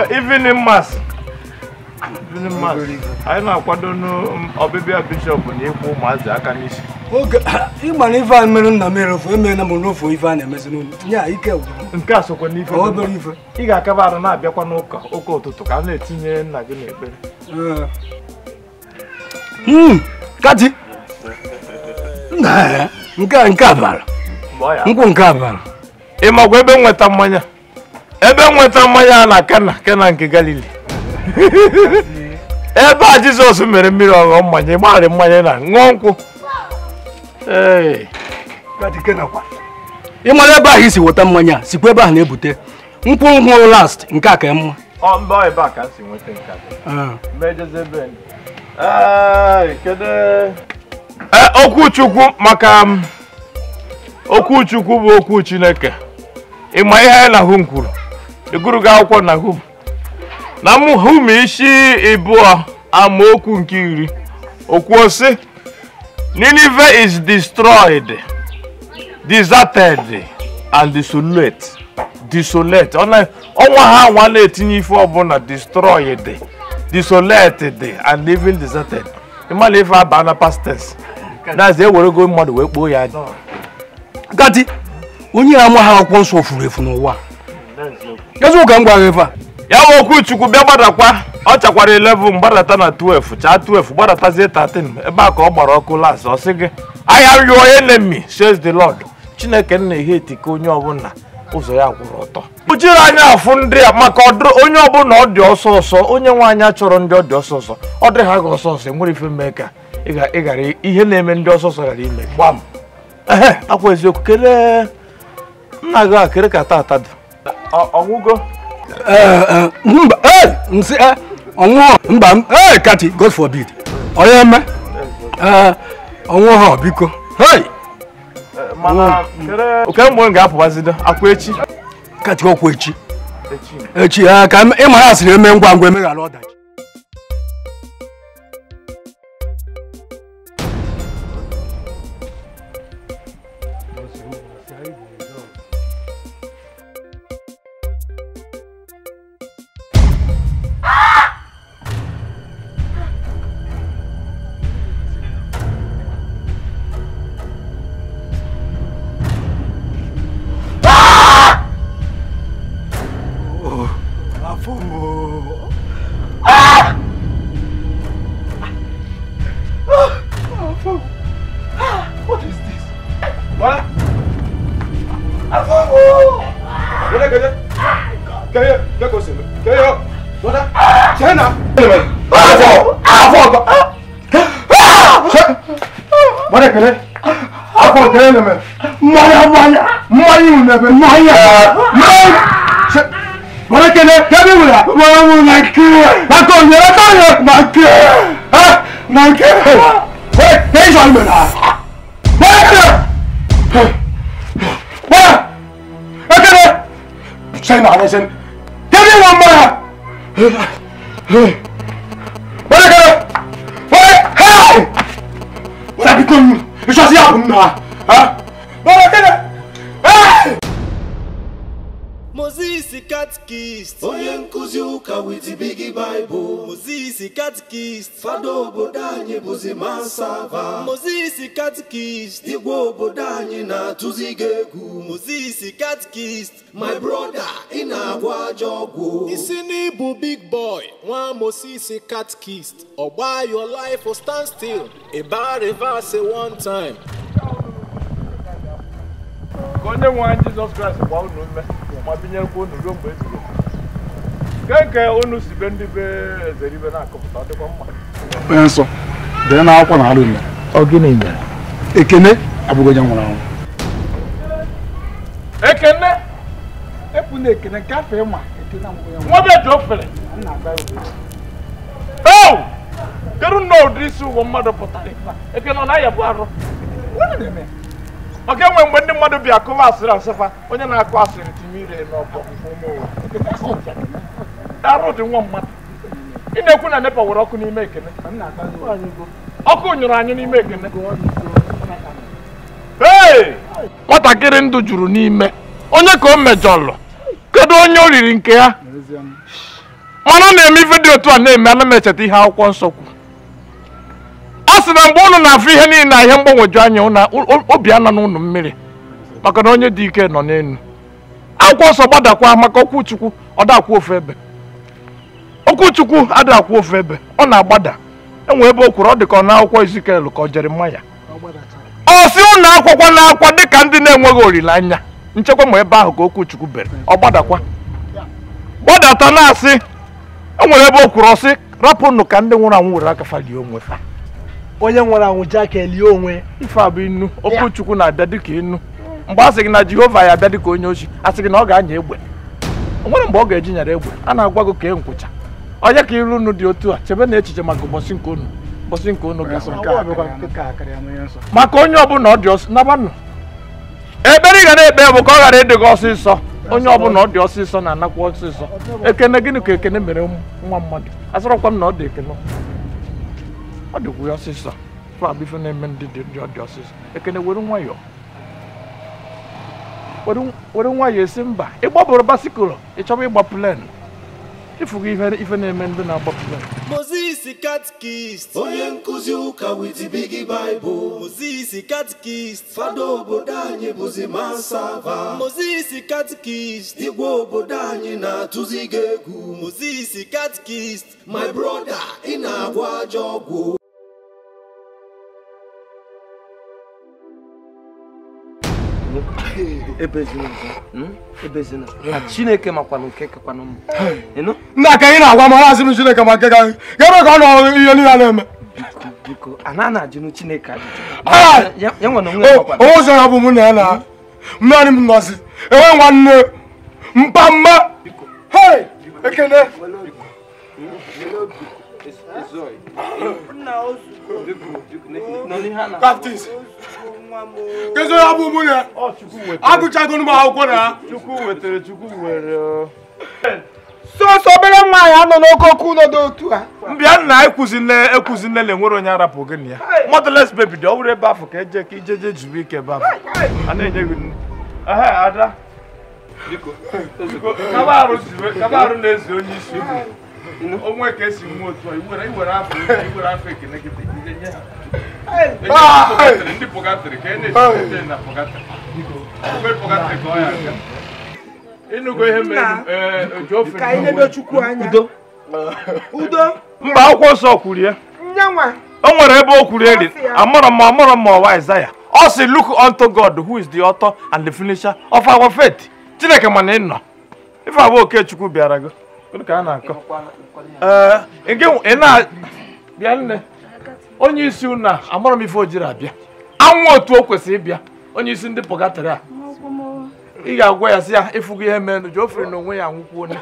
evening mass anyị na-akwado n'ọbịbịa bishọp na ịkwụ ụmụazị aka n'isi oge ịma na ife a mere nna mere ofu emere na m n'ofu ife a na-emezi n'ụlọ nya ike gwụrụ nke a sokwa n'ife obere ife ị ga-akaba arụ na-abịakwa n'ụka ụtụtụ ka a na-etinye nna gị n'ekpere kati nke a bara nkwụ nke a bara ị makwa ebe nweta mmanya na Kena nke Galili ebe a Jizọs mere mmiri ọghọ mmanya ịgbarị mmanya na ṅụọ nkwụ ị mara ebe ahụ isi weta mmanya sikwa ebe ahụ na-ebute nkwụ nwụrụ last nke a ka mma ebe a ka si nweta okwu Chukwu maka okwu Chukwu bụ okwu Chineke ịma ihe anyị na Hum kwuru iguru gị akwụkwọ na Hum na Hum isi ịbụọ amaokwu nke 10 okwu sị Nineveh is destroyed, deserted and desolate ọnwa ha nwa na-etinye ife ọbụla destroyed, desolated and even deserted ịmala ife aba na past tense that's ewerego mmadụ wee kpoo ya aja gati onye ama ha akwụkwọ nsọ furu efu n'ụwa eziokwu ka m gwara ife a ya bụ okwu Chukwu bịa gbadakwa ọ chakwara 11 gbadata na 12 chaa 12 gbadatazie 13 ebe a ka ọ gbara ọkụ las ọ sị gị I am your enemy says the Lord. Chineke nna ihe etika onye ọbụla ụzọ ya kwụrụ ọtọ ujiri anya afụ ndị a maka onye ọbụla ọ dị ọsọ ọsọ onye nwe anya chọrọ ndị ọ dị ọsọ ọsọ ọ dị ha ga ọsọ ọsọ nwere ife mee ka ị ghara ihe na-eme ndị ọsọ ọsọ ghara ime gbam akwa eziokwu kelee nna gị akịrị ka tata dị ọnwụgo mba kati God forbid onye eme ọnwụ ha biko mana oke mgbe m ga-apụwazido akwa echi kati ọkwa echi ka ịma ya sịrị eme ngwa ngwa emeghara ọdachi Moses Catechist, onye nkuzi ụka with the Biggie Bible. Moses Catechist, fada obodo anyị bụzi Mansava. Moses Catechist, igwe obodo anyị na-atụzi gị egwu. Moses Catechist, my brother, ị na-agwa ajọ ọgwụ. Isi n'ịbụ big boy, nwa Moses Catechist, ọgba your life or stand still. Ịba reverse one time. onye nwe anyị Jizọs Kraịst gba unu ume ma binyekwa unu ruo mgbe ebighị nke unu si be ndị be ezeribe na-akọpụta dịkwa mma onye nsọ dee na akwụkwọ na alụ ime ọ gịnị mere Ekene abụghị onye nwụrụ anwụ Ekene epụ na Ekene nke afọ ịma Ekene abụghị onye nwa bịa ji ofere kedu na ụdị isi ụgwọ mmadụ pụtara Ekene ọ na-ayabụ arụ ọ ga-enwe mgbe ndị mmadụ bịa akụwa asịrị asịfa onye na-akụ asịrị tinye ire n'ọkụ arụ dị nwa mmadụ ị na-ekwu na nepa were ọkụ n'ime Ekene ọkụ nyụrụ anyị n'ime Ekene nwatakịrị ndụ juru n'ime onye ka o mejọlụ kedu onye o riri nke ya mana ọ na-eme ife dị otu a na-eme ana m echeta ihe akwụkwọ nsọ kwuru a sị na mgbe unu na-afụ ihe niile na ihe mgbanweju anya obi anọ n'ụnụ mmiri maka na onye dị ike nọ n'elu. Akwụkwọ nsọ gbadakwa maka okwu Chukwu ọ dakwụ ofu ebe. Okwu Chukwu adakwụ ofu ebe ọ na-agbada. Enwe ebe o kwuru ọ dị ka ọ n'akwụkwọ Ezikiel ka ọ Jeremaya. Ọ sị unu akwụkwọ na-akwa dịka ndị na-enweghị olileanya. Nchekwa ma ebe ahụ ka okwu Chukwu bere ọ gbadakwa. Gbadata na-asị enwere ebe o kwuru ọ sị rapụnụ ka ndị nwụrụ anwụ were aka falie onwe fa. Onye nwere anwụ ji aka elie onwe. Ife a bụ inu. Okwu Chukwu na-abịa dịka inu. Mgbe a sị gị na Jehova ya abịa dịka onye ochi, a sị gị na ọ ga-anya egbe. O nwere mgbe ọ ga-eji nyere egbe. A na-agwa gị ka e nkwụcha. Onye ka iru unu dị otu a chebe na echiche maka ụbọchị nke unu gasị maka onye ọbụla ọ dị ọsọ nabanụ. Ekpere ị ga na-ekpe bụ ka ọ ghara ịdị gị ọsịsọ. Onye ọbụla ọ dị ọsịsọ na-anakwa ọsịsọ. Ekene gịnị ka ekene mere nwa mmadụ? Asọrọkwa m na ọ dị ekene. Ọ dịkwa ya ọsịsọ. Fa bụ ife na-eme ndị ọ dị ọsịsọ. Ekene were nwayọọ. Were nwayọọ esi mba. Ịgbabụrụ basikụlụ ị chọba ịgba plen. Ifugo ife na-eme ndị na-agba plen. Moses Catechist, onye nkuzi ụka with Big Bible. Moses Catechist, fada obodo anyị bụzi Mansava. Moses Catechist, igwe obodo anyị na-atụzi gị egwu. Moses Catechist, my brother, ị na-agwa ajọ ọgwụ. Ebezina Chineke makwanụ nke kekwanụ m. Nna ka anyị na-agwa ma asị m Chineke ma nke ka anyị ebe ka ọ nọ ihe niile na-eme. Biko ana ajụnụ Chineke ajụjụ. Ya nwere onwe makwanụ. O ụzọ ya bụ mụ na ya na mmiri m ngọzi enwe nwanne mpamma. Hey ekene Baptist. Kezo ya bụ mụ na agụchagonu m akwụkwọ na Chukwu wetere Chukwu were. So obere nwaanyị anọ n'oke okwu nọ n'otu a. Mbịa nna ekwuzi nne na-enwere onye arapụ gị na ya. Motherless baby dị ọ wụrụ ebe afọ ka eje ka ijeje zuru ike ebe afọ. A na-enye gị nne. Ada. Biko. Kaba arụ na-ezi onye isi ibu. Onwe ka esi nwe otu a iwere afọ ekene gị nye ha. Ndị pụgatịrị ka na-esi na pụgatịrị. Mgbe pụgatịrị ka ọ ya aga. Ịnụgo ihe mere Geoffrey. Ka anyị na-ebe Chukwu anya. Udo. Mba akwụkwọ nsọ kwuru ya. Nyanwa. O nwere ebe o kwuru eri. Amara m ọwa Isaiah. Ọ sị look unto God who is the author and the finisher of our faith. Chineke mana ị nọ. Ife abụ oke Chukwu bịara gị. Kedu ka a na-akọ? Ị na-bịa nne. Onye isi unu amara m ife o jiri abịa. Anwụ otu o kwesịrị ịbịa. Onye isi ndị pụgatịrị a. Ị ga-agwa ya sị ya ịfụgo ihe mere Geoffrey na onwe ya anwụkwuo onye.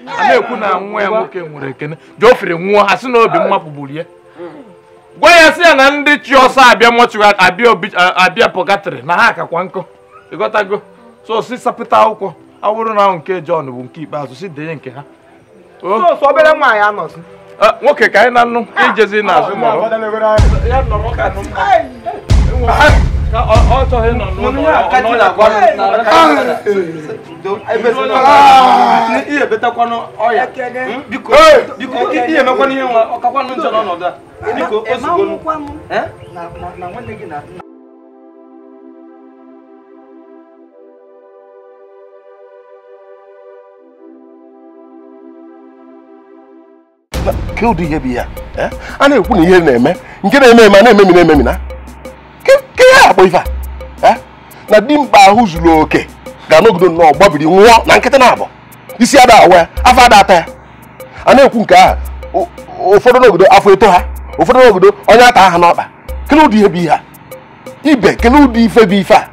A na-ekwu na nwa ya nwoke nwere ekene. Geoffrey nwụọ ha sị na obi mmapụ gburu ya. Gwa ya sị ya na ndị chi ọsọ abịa mọchụga abịa pụgatịrị na ha akakwa nkụ. Ịghọtago? So si sapụta akwụkwọ awụrụ na nke John bụ nke ikpeazụ si denye nke ha. So obere nwaanyị anọzi. Nwoke ka anyị na nnụ ijezi n'azụ nọrọ. Ya nọrọ ka ọ chọghị nọ n'ụlọ ihe betakwanụ ọya. Biko ihe mekwanụ ihe nwa ọkakwanụ njọ n'ọnọdụ a. Biko ozugbo na nwanne gị na ke ụdị ihe bụ ya a na-ekwu na ihe na-eme nke na-eme na-ememi na-ememina ke ya akpọ ife a na dimkpa ahụ zuru oke ga-anọgido nnọọ gbabiri nwụọ na nkịtị na-abụ isi ada awa ya afọ ada ata ya a na-ekwu nke ahụ ụfọdụ n'obodo afọ eto ha ụfọdụ n'obodo onye ata aha n'ọkpa kele ụdị ihe bụ ihe a ibe kele ụdị ife bụ ife a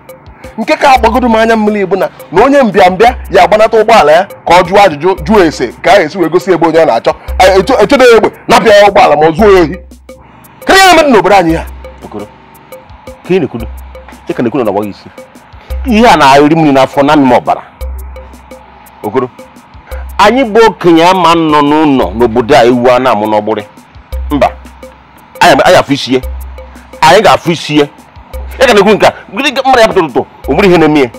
nke ka agbagodo m anya mmiri bụ na onye mbịambịa ya agbanata ụgbọala ya ka ọ jụọ ajụjụ jụọ ese ka a esi wee gosi ebe onye a na-achọ echedo egbe napịa ya ụgbọala ma ọ zuo ya ohi ka ya emetụ n'obodo anyị ya ka ị na-ekwudo cheka na-ekwudo na agbaghị isi ihe a na-eri mmiri n'afọ na mmiri ọbara okoro anyị bụ okenye ama nọ n'ụlọ n'obodo a ewu a na-amụ n'ọgbụrị mba anyị afụ isie anyị ga-afụ isie ya ka na-ekwu nke a mmadụ ya pụta ụtụtụ o nwere ihe na-eme ya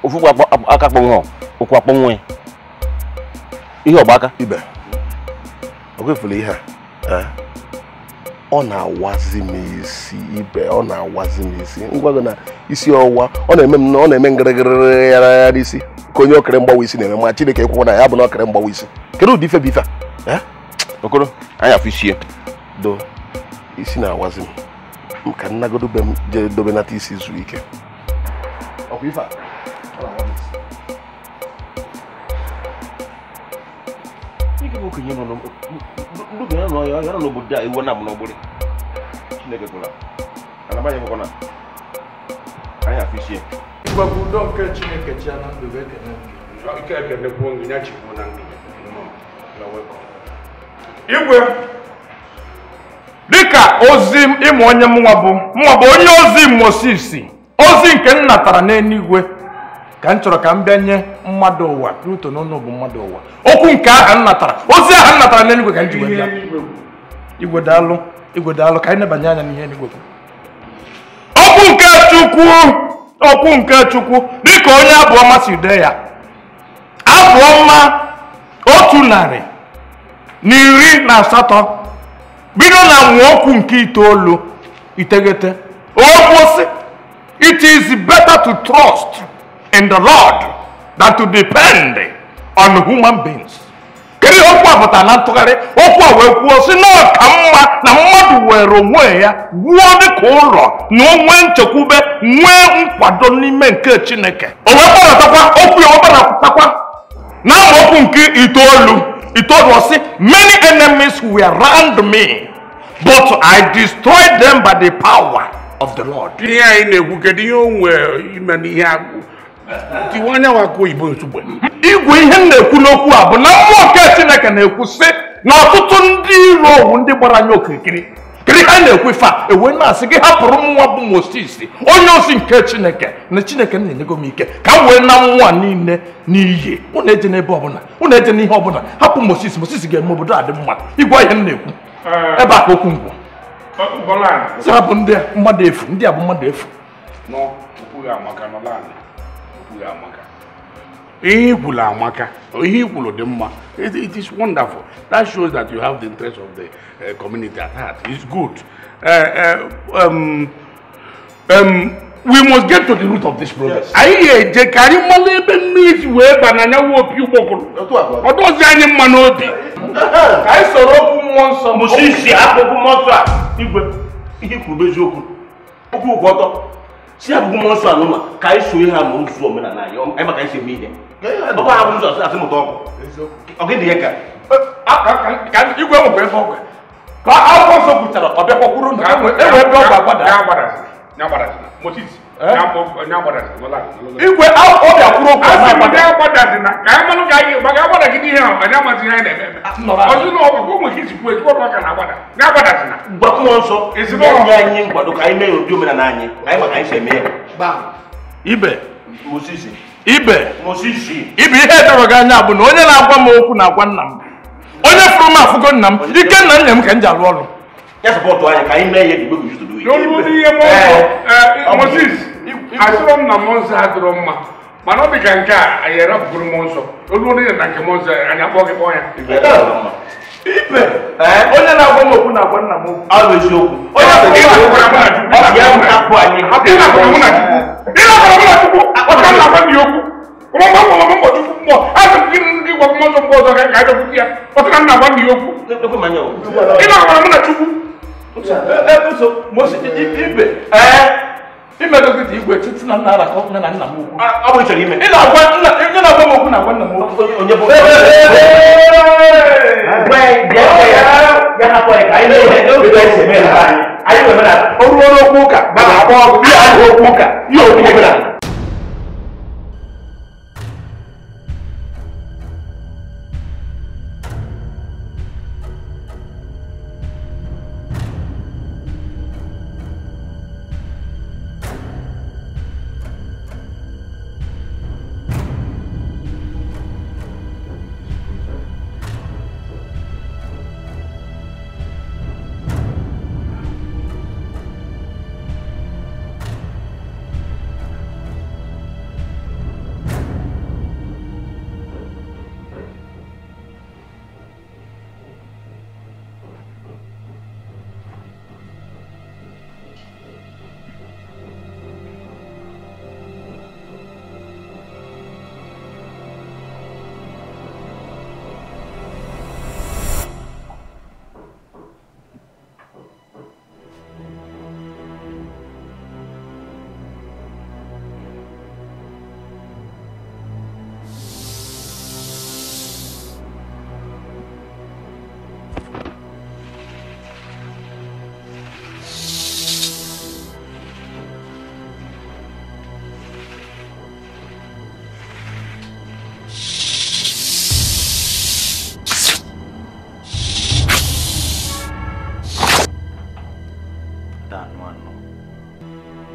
ofu aka akpọnwụ ụkwụ akpọnwụ ya ihe ọgba aka ibe ọ kwefula ihe a ọ na-awazi m isi ibe ọ na-awazi m isi ngwa gị na isi ọwụwa ọ na-eme ngịrịgịrị ya isi ka onye okere mgbawa isi na-eme ma Chineke ekwukwa na ya bụ na okere mgbawa isi kedu ụdị ife bụ ife a okoro anyị afụ isie do isi na-awazi m ka nnagodo be m jee dobe nata isi zuru ike ọkwa ife a ike bụ okenye nọ n'obodo a iwu na m n'ogbori Chineke gwara ana manye mkpọna anyị afụ isie igwe bụ udo nke Chineke chi na ndụ ekene ike ekene kwuo ngị ya chikwu na ngị igwe dịka ozi ịmụ onye mụnwa bụ onye ozi Moses ozi nke m natara n'eluigwe ka m chọrọ ka m bịa nye mmadụ ụwa Pluto n'ọnụ bụ mmadụ ụwa okwu nke aha m natara ozi aha m natara n'eluigwe ka m ji wee bịa igwe daalụ ka anyị nebanye anya n'ihe eluigwe okwu nke Chukwu dịka onye abụọma si dee ya abụọma 118 bido na amaokwu nke 9 okwu sị it is better to trust in the Lord than to depend on human beings. Kedu okwu apụta na ntụgharị okwu a wee kwuo sị na ọ ka mma na mmadụ were onwe ya wuo dịka ụlọ na onwe nchekwube nwee nkwado n'ime nke Chineke o wee kpọnatakwa okwu ya ọkpọnatakwa na amaokwu nke 9 sị many enemies were around me but I destroyed them by the power of the Lord. Ihe anyị na-ekwu kedu ihe o nwere ime n'ihe agwụ tiwanya wako Igbo nsogbu igwe ihe m na-ekwu n'okwu a bụ na mmụọ nke Chineke na-ekwu sị na ọtụtụ ndị iro owu ndị gbara anya okirikiri kiri ha na-ekwu ife a ewe na-asị gị hapụrụ nwa bụ Moses onye ozi nke Chineke na Chineke na-enyego m ike ka m wee na nwa niile n'iyi unu eje n'ebe ọbụla unu eje n'ihe ọbụla hapụ Moses ga-eme obodo a dị mma igwe ihe m na-ekwu ebe a ka okwu ngwụ hapụ ndị mmadụ efu ndị a bụ mmadụ efu ihe ikwulu amaka ihe ikwulu dị mma it is wonderful that shows that you have the interest of the community at heart. It's good. We must get to the root of this problem. Anyị eje ka anyị mmanụ ebe mmiri wee bananya wopi ụgbọkụrụ ọdọzi anyị mma n'obi ka anyị soro okwu mmụọ nsọ Mosisi akụkụ mmụọ nsọ a igwe ihe kwuru eziokwu okwu ụkwụ ọtọ si akụkụ mmụọ nsọ anụma ka anyị so ihe ha na ozu omenala anyị maka anyị si eme ihe ọ bụ ha bụ ụzọ asị mụta ọgwụ ọ gị dị ya ka igwe nwekwa ebe ọgwụ ka akwụkwọ nsọ kwuchara ọ bịakwa kwuru na enwe ebe ọgwụ agbada igwe ọbịa kwuru okwu mmụọ nsọ nye anyị nkwado ka anyị mee ụdị omenala anyị maka anyị si eme ya ibe Mosisi ihe edoro gị anya bụ na onye na-agwa m okwu na-agwa nna m onye fụrụ m afụgo nna m ike nna nna m ka m ji alụ ọrụ ya sọpọtụ anyị ka anyị mee ya dị gbegwu yuzu Moses asịrọ m na mmụọ nsọ adịrọ mma mana ọ dị ka nke a anyị erapụgoro mmụọ nsọ olu onye na nke mmụọ nsọ anyị akpọ gị kpọọ ya ibe onye na-agwa m okwu na-agwa nna m okwu ahụ eziokwu imegogide igwe titi na nna arakọ nne na nna m okwu ọ bụ ịchọrọ ime ị na-agwa m okwu na-agwa nna m okwu onye bụ o ruo n'okwu ụka gbara akpọ ọgụ ihe ahụ okwu ụka ihe okwu omenala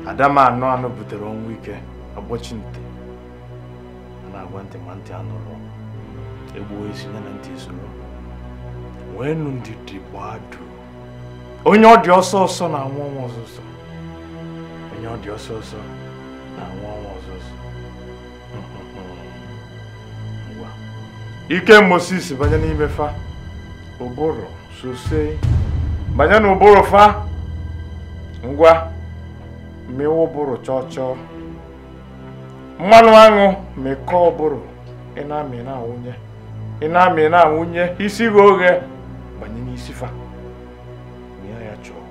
Adama anụ butere ọnwụ ike agbọchi ntị na-agwa ntị ma ntị anụrụ egbuo isi ya na ntị soro wee nụ ndidi gbadu onye ọ dị ọsọ ọsọ na-anwụ ọnwụ ọzọzọ onye ọ dị ọsọ ọsọ na-anwụ ọnwụ ọzọzọ ngwa ike Moses banye n'ime fa ụbụrụ sose banye n'ụbụrụ fa ngwa mewe ụbụrụ chọọ mmanụ aṅụ mekọọ ụbụrụ ị na-amị na-awụnye isi gị oghe banye n'isi fa mịa ya chọọ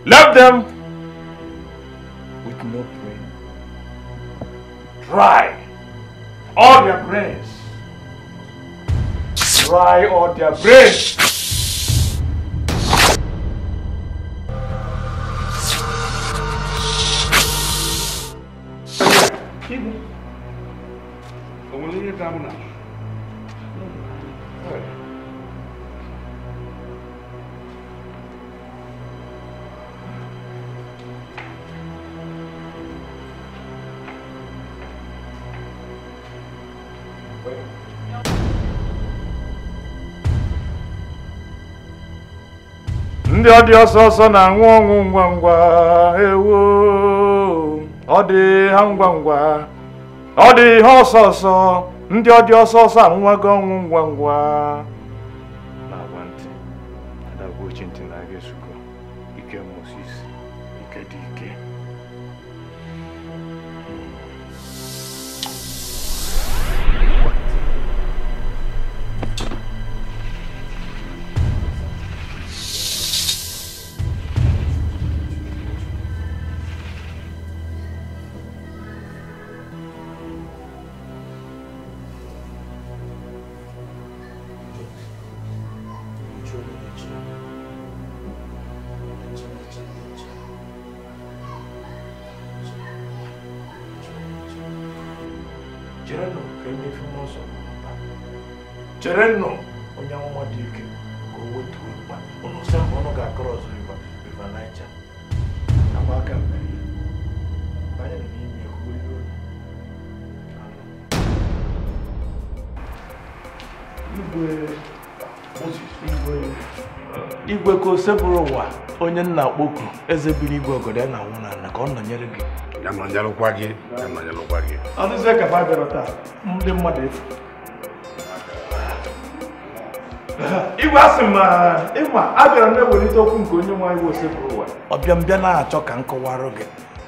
left them with no brain, dry all their brains, ndị ọ dị ọsọ ọsọ na-anwụ ọnwụ ngwa ngwa ewo ọ dị ha ngwa ngwa ọ dị ha ọsọ ọsọ ndị ọ dị ọsọ ọsọ anwụwago ọnwụ ngwa ngwa na-agwa ntị adagwa ochi ntị na-aga esuko ike Moses ike dị ike chere nnọọ onye amụma dị ike ka o wetuo mkpa ụnụ sị mba ụnụ ga-akọrọ ọzọ river Niger agba aka mmeri banye n'ime igwe ka ose bụrụ ụwa onye nna kpoku eze biri igwe ogodo ya na-anwụ n'ala ka ọ nọnyere gị ọ dịzie ka fa bịara taa ndị mmadụ efu igwe asị ma ịma abịara na-ewelite okwu nke onye nwe anyị ose bụrụ ụwa ọbịa mbịa na-achọ ka m kọwarụ gị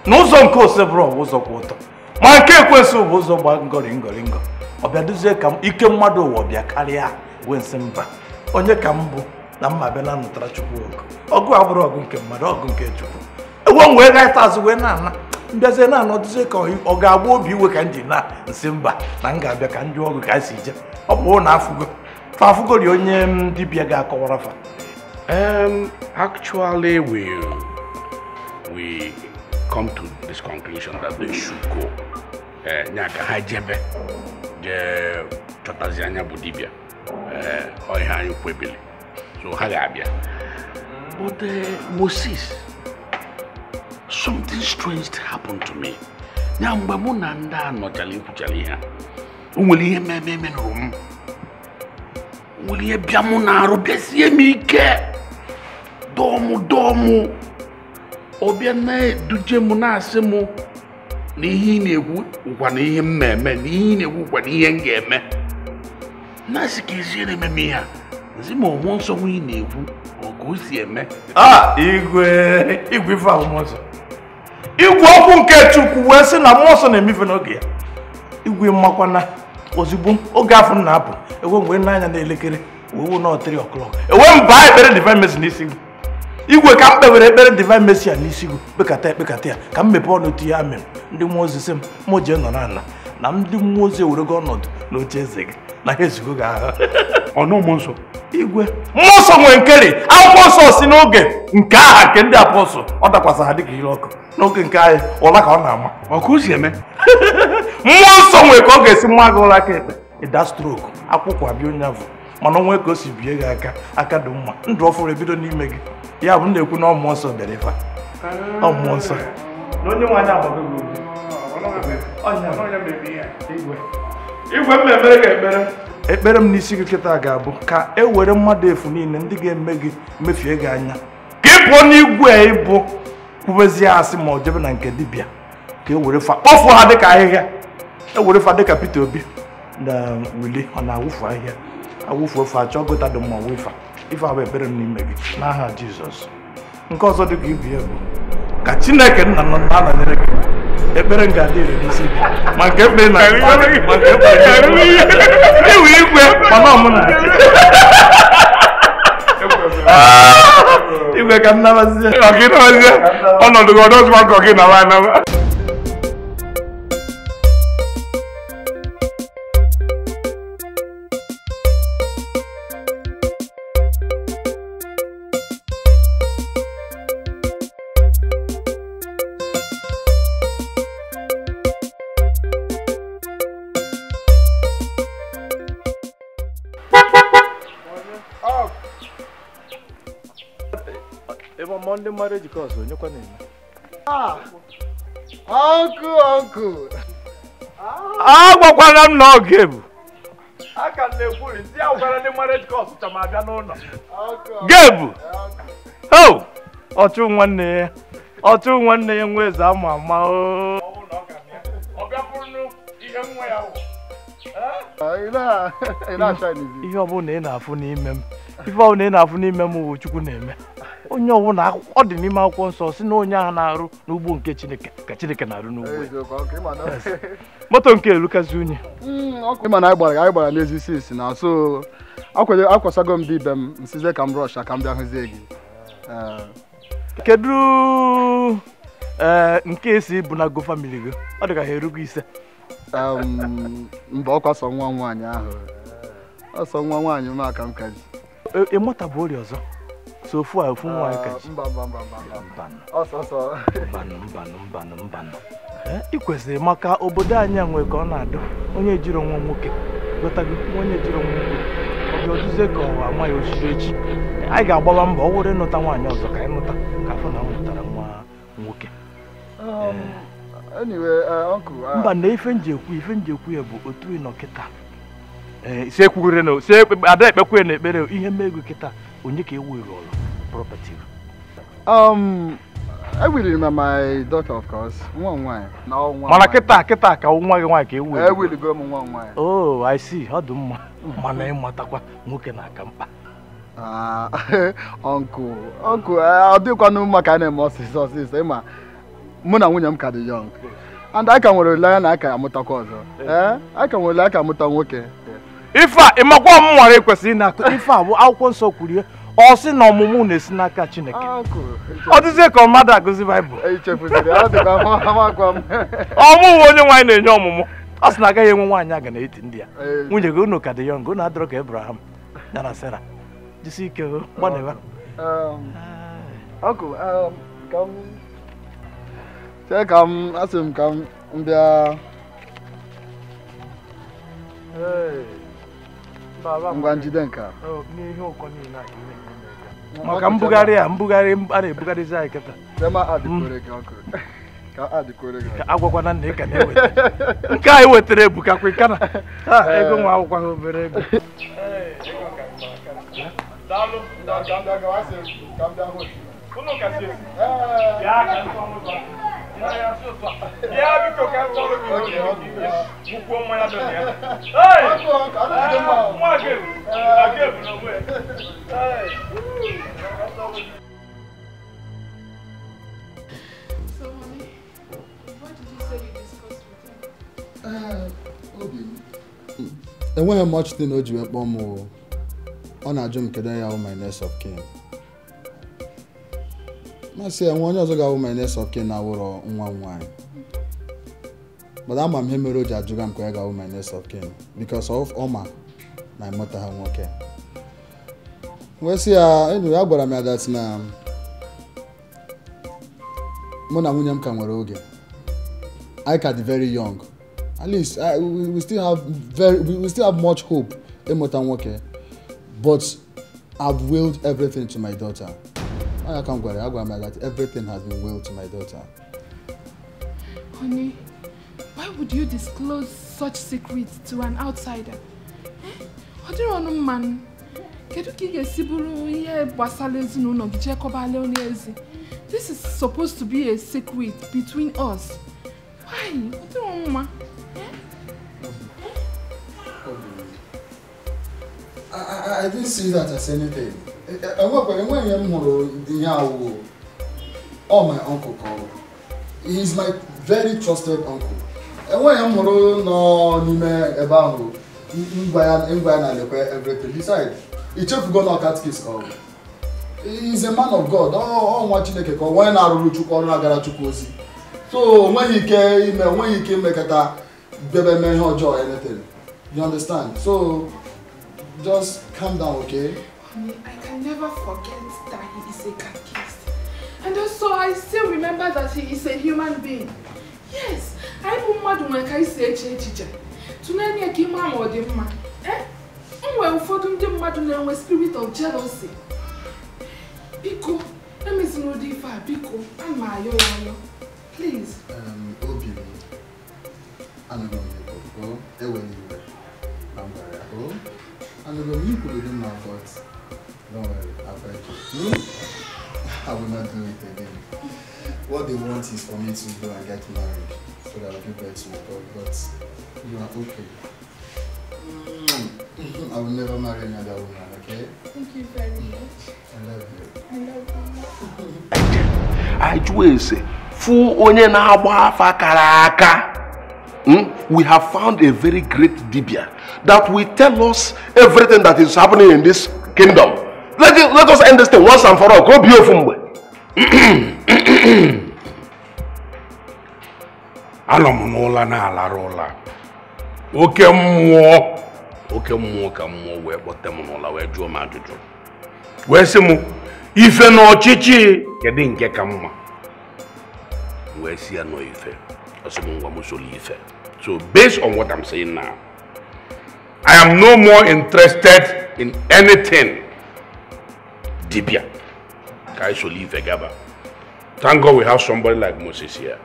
n'ụzọ nke ose bụrụ ụwa ụzọ kwa ụtọ ma nke ekwesị bụ ụzọ gba ngọrịngọ ọbịa duzie ka ike mmadụ ụwa ọbịa karịa wee nsị mba onye ka m bụ na mma bịa na nụtara chukwu ọgụ abụrụ ọgụ nke mmadụ ọgụ nke chukwu ewe m wee gaịta azụ wee na-ana mbịazie na-anọdụzie ka ọ ga-agba obi iwe ka m ji na nsị mba na m ga-abịa ka ndị ọgụ ka anyị si je ọ bụ na afụgori onye dibịa ga-akọwara fa. Actually, we come to this conclusion that they should go. Nyaka ha jebe je chotazi anya bụ dibịa ọ ihe anyị kwebili so ha ga-abịa. But Moses, something strange happened to me. Nya mgbe mụ na ndị a nọchara ikwuchara ihe o nwere ihe mmemme nụrụ m nwere ihe bịa mụ na-arụ bịasie m ike dọmụ ọbịa na-eduje m na-asị m na ihe ị na-ekwu ụkwa na ihe m na-eme na ihe ị na-ekwu ụkwa na ihe m ga-eme na-asị ka ezie na-eme m ihe a zi ma ọmụọ nsọ nwunye na-ekwu ọgụ o si eme igwe ife ahụmụ ọzọ igwe okwu nke Chukwu wee sị na mmụọ nsọ na-emefe n'oge ya igwe mmakwana ozugbo oge afọ na-apụ ewe mgbe n'anya n'elekere wee na 3 o'clock ewe mba ekpere divine mercy n'isi gị igwe ka m kpewere ekpere divine mercy a n'isi gị kpekata ya ka m mepee ọnụ otu ya mere ndị mmụọ ozi sị m mụ jee nọ n'ala na ndị mmụọ ozi ewerego ọnọdụ n'oche eze gị na ha ezugo gị agha ọnụ mmụọ nsọ igwe mmụọ nsọ nwere nkeri akwụkwọ nsọ si n'oge nke aha nke ndị apọstọl ọ dakwasa ha dịka ihe ọkụ n'oge nke anyị ụla ka ọ na-ama ọkụ si eme mmụọ nsọ nwere ka ọ ga-esi mma gị ụra aka ekpe ịda stroke akwụkwọ abịa onye afọ mana onwe ka o si bie gị aka dị mma ndụ ọfụrụ ebido n'ime gị Ya bụ na-ekwu na mmụọ nsọ bịara ife a. Mmụọ nsọ. Na onye nwaanyị agbago gị igwe m na-emere gị ekpere. Ekpere m n'isi gị kịta ga-abụ ka e were mmadụ efu niile ndị ga-eme gị mefie gị anya. Ka ị pụọ n'igwe ịbụ kwubezie asị ma ọ jebe na nke dibịa. Ka e were fa kpọfuo ha dịka ahịhịa. E were fa dịka Peter Obi na Willie ọ na-awụfu ahịhịa. Awụfu ofe achọ gota dị mma wefa. Ife abụ ekpere m n'ime gị n'aha Jizọs. Nke ọzọ dịka ibi ya bụ ka Chineke nna nọ na-anọnyere gị. Ekpere m ga-adị ire n'isi gị. Ma nke ekpere na ma nke ekpere iwu igwe mana ọmụna igwe ka m nabazie ọnọdụ gị ọdọ ọzụma ka gị nawa anaba. Monday marriage course onye kwa na-eme. Uncle. Agwakwana m na oge bụ. Aka na-ekwuri ndị agwara ndị marriage course chama abịa n'ụlọ. Gebu. Oh! Ọchụ nwanne ya nwe eze ama ama o. Ọ bịakwuru ihe nwa ya wụ. Ihe ọ bụla ị na-afụ n'ime m. Ife ọ bụla ị na-afụ n'ime m bụ Chukwu na-eme. Onye ọbụla ọ dị n'ime akwụkwọ nsọ si na onye ahụ na-arụ n'ugbo nke Chineke ka Chineke na-arụ n'ugbo. Moto nke elukazi unyi. Ịma na anyị gbara n'ezi isi na so akwasago m dị ibe m nsize ka m rush ka m bịa hụzie gị. Kedu nke esi bụ na go family gị? Ọ dị ka ha erugo ise. Mba ọkwa sọ nwa nwaanyị ahụ. Ọsọ nwa nwaanyị m aka m kaji. Ịmụta bụ ori ọzọ. So ofu nwaanyị kaji. Mba. Ọsọ. Mbanụ. Ị kwesịrị maka obodo anyị enwe ka ọ na-adụ onye jiri nwa nwoke gotago onye jiri nwa nwoke ọ bụ oduzie ka ọ ama ya osiri echi. Anyị ga-agbaba mbọ ọ were ịnụta nwaanyị ọzọ ka anyị nụta ka afọ na mụtara nwa nwoke. Anyway, uncle. Mba na ife njekwu ya bụ otu ị nọ kịta. Se kwugere no se ada ekpekwe na ekpere ihe mmego kịta onye ka ewu ọrụ property. I will remember my daughter, of course. One. Mana kịta ka nwa gị nwaanyị ka ewu. I will go one. Oh, I see. Ọ dị mma. Mana ịmatakwa nwoke na-aka mkpa. Uncle, ọ dịkwa n'ụmụ ka na-eme ọsịsọ ịma mụ na nwunye m ka dị young. And I can rely na aka amụtakwa ọzọ. I can rely aka amụta nwoke. Ife a ịmakwa m nwere kwesịrị na ife a bụ akwụkwọ nsọ kwuru ọ sị na ọmụmụ na-esi n'aka Chineke. Ọ dịzie ka mmadụ agụzi Baịbụl. Ọmụmụ onye nwaanyị na-enye ọmụmụ. Ọ sị na agaghị enwe nwaanyị aga na-eti ndị ya. Nwunye gị unu ka dị young, unu adịrọ ka Abraham ya na Sarah. Jisi ike gbanebe. Uncle, asị m ka m bịa. Ngwa njide nka. Maka mbugharị a na-ebugharịzi anyị kịta. Ka agwakwana na ị ka na-eweta. Nke anyị wetara ebukakwa ịkana. Ego nwa akwụkwọ ha obere ego. Enweghị much thing o ji wee kpọọ m. Ọ na-ajụ m kedu ya my next of kin. Masị enwe onye ọzọ ga-awụ my next of kin na-awụrọ nwa nwaanyị. But ama m ihe mere o ji ajụga m ka ya ga-awụ my next of kin because of ọma na ịmụta ha nwoke. Wee sị ya ya gwara m ya that na mụ na nwunye m ka nwere oge. I ka dị very young. At least we still have much hope ịmụta nwoke. But I've willed everything to my daughter. I can't go that everything has been well to my daughter. Honey, why would you disclose such secrets to an outsider? What do you want, man? This is supposed to be a secret between us. Why? What do you want, man? I didn't see that as anything. Oh, my uncle called. He's my very trusted uncle. And when I'm no about everything. Besides, he took go knock at his call. He's a man of God. Oh, watching a call. When I root you call Nagarachukosi. So when he came, make a baby man or joy anything. You understand? So just calm down, okay? Honey, I can never forget that he is a catechist. And also, I still remember that he is a human being. Yes, I'm a mad when I say teacher. Tonight, I came out of the man. Well, for them, the mad with spirit of jealousy. Pico, let me see no differ. Pico, I'm my yo. Please. Obi, I'm going to go. I'm going to you could do my thoughts. Don't worry, I'll beg you. I will not do it again. What they want is for me to go and get married so that I'll give birth to my God. But you are okay. I will never marry another woman, okay? Thank you very much. I love you. I love you. I do say, fu onye na agba afa karaka. We have found a very great dibia that will tell us everything that is happening in this kingdom. Let us end this thing once and for all. Go be ofumwe. Alamunola na alarola. Oke mmụọ ka mmụọ wee kpọte m n'ụla wee jụọ m ajụjụ. Wee sị m ife na ọchịchị kedu nke ka mma. Wee sị ya nọ ife. Ọsị m ngwa m solo ife. So based on what I'm saying now, I am no more interested in anything. Dibia. Kai solo ife gaba. Thank God we have somebody like Moses here.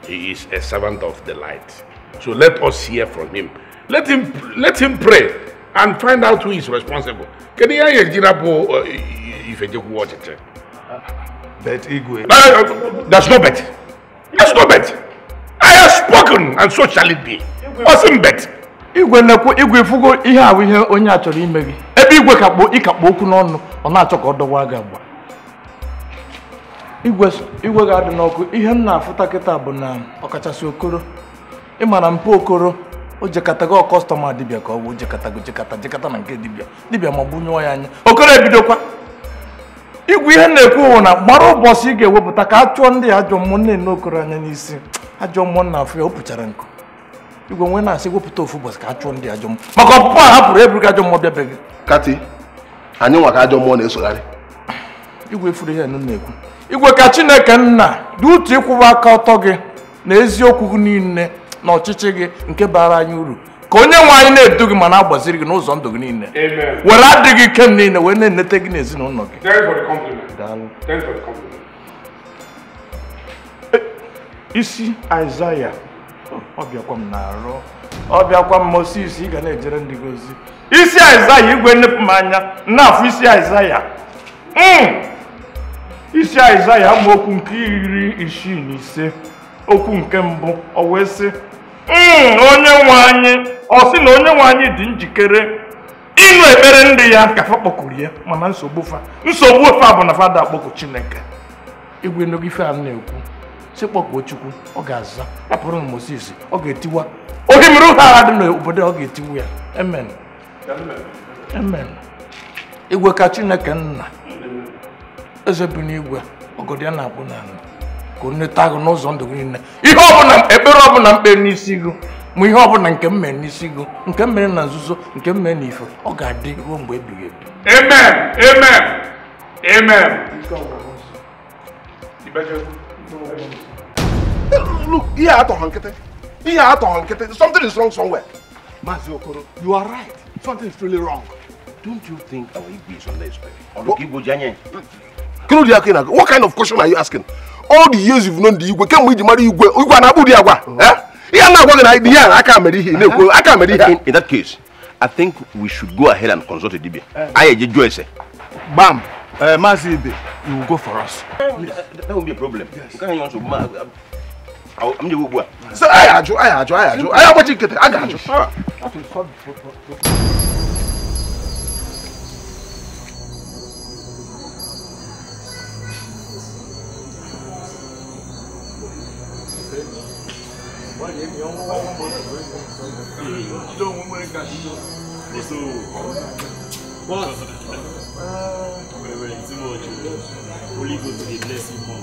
He is a servant of the light. So let us hear from him. Let him pray and find out who is responsible. Can you hear if you watch it? Bet Igwe. There's no bet. There's no bet. I have spoken and so shall it be. Awesome bet. Igwe nekwo Igwe fugo ihe awu ihe onye achọrọ ime gị. Ebe Igwe kakpo ikakpo okwu n'ọnụ, ọ na-achọ ka ọ dọwa gị agba. Igwe ga-adị n'ọkụ ihe m na-afụta kịta bụ na ọkachasị Okoro. Ị mara mpa Okoro o jekatago kọstọma dibịa ka ọ bụ jekata na nke dibịa ma gbunye ya anya. Okoro ebidokwa. Igwe ihe na-ekwu na gbara ụbọchị ị ga-ewepụta ka a chụọ ndị ajọ mmụọ na-ene Okoro anya n'isi. Ajọ mmụọ na-afụ ya o puchara nkụ. Igwe nwe na-asị wepụta ofu ụbọchị ka a chụọ ndị ajọ mmụọ. Maka ọpụpụ a hapụrụ eburu ajọ mmụọ bịabeghị. Kati, anyị nwa ka ajọ mmụọ na-esogharị. Igwe furu ihe nụ na-ekwu. Igwe ka Chineke nna dị utu ịkwụwa aka ọtọ gị na eziokwu gị niile na ọchịchị gị nke bara anyị uru. Ka onye nwe anyị na-edu gị ma na-agbaziri gị n'ụzọ ndụ gị niile. Were adịghị ike m niile wee na-enete gị n'ezinụlọ gị. Thanks for the compliment. Thanks for the compliment. Isi Aịzaya ọbịakwa m na-arụ. Ọbịakwa m Moses ị ga na-ejere ndị gị ozi. Isi Aịzaya Igwe nnepụ m anya na-afụ isi Aịzaya. Isi Aịzaya amaokwu nke 65 okwu nke mbụ o wee sị onye nwe anyị ọ sị na onye nwe anyị dị njikere ịnụ ekpere ndị ya ka fa kpọkuru ya mana nsogbu fa bụ na fada akpọku Chineke. Igwe n'oge ife a na-ekwu si kpọkuo Chukwu ọ ga-aza hapụrụ na Moses ọ ga-etiwa oge mere ụha agha dị n'obodo ọ ga-etiwu ya. Amen. Amen. Igwe ka Chineke nna eze bi n'igwe ọgọdị ya na-akpụ n'ala ka onye taa gị n'ụzọ ndụ gị niile. Ihe ọbụla ekpere ọbụla mkpe n'isi gị ma ihe ọbụla nke m mere n'isi gị nke m mere na nzuzo nke m mere n'ife ọ ga-adị ruo mgbe ebighị ebi. Amen. Amen. Amen. Look, here at Hankete. Here at Hankete. Something is wrong somewhere. Mazi Okoro, you are right. Something is really wrong. Don't you think our Igbo is on the spirit? What kind of question are you asking? All the years you've known the Igwe, can we marry Igwe? Igwe na Abu Diagwa. In that case, I think we should go ahead and consult a DB. Bam, Massive, you will go for us. That won't be a problem. Yes. I'm the Igwe. So I got you. Only go to the blessing mom.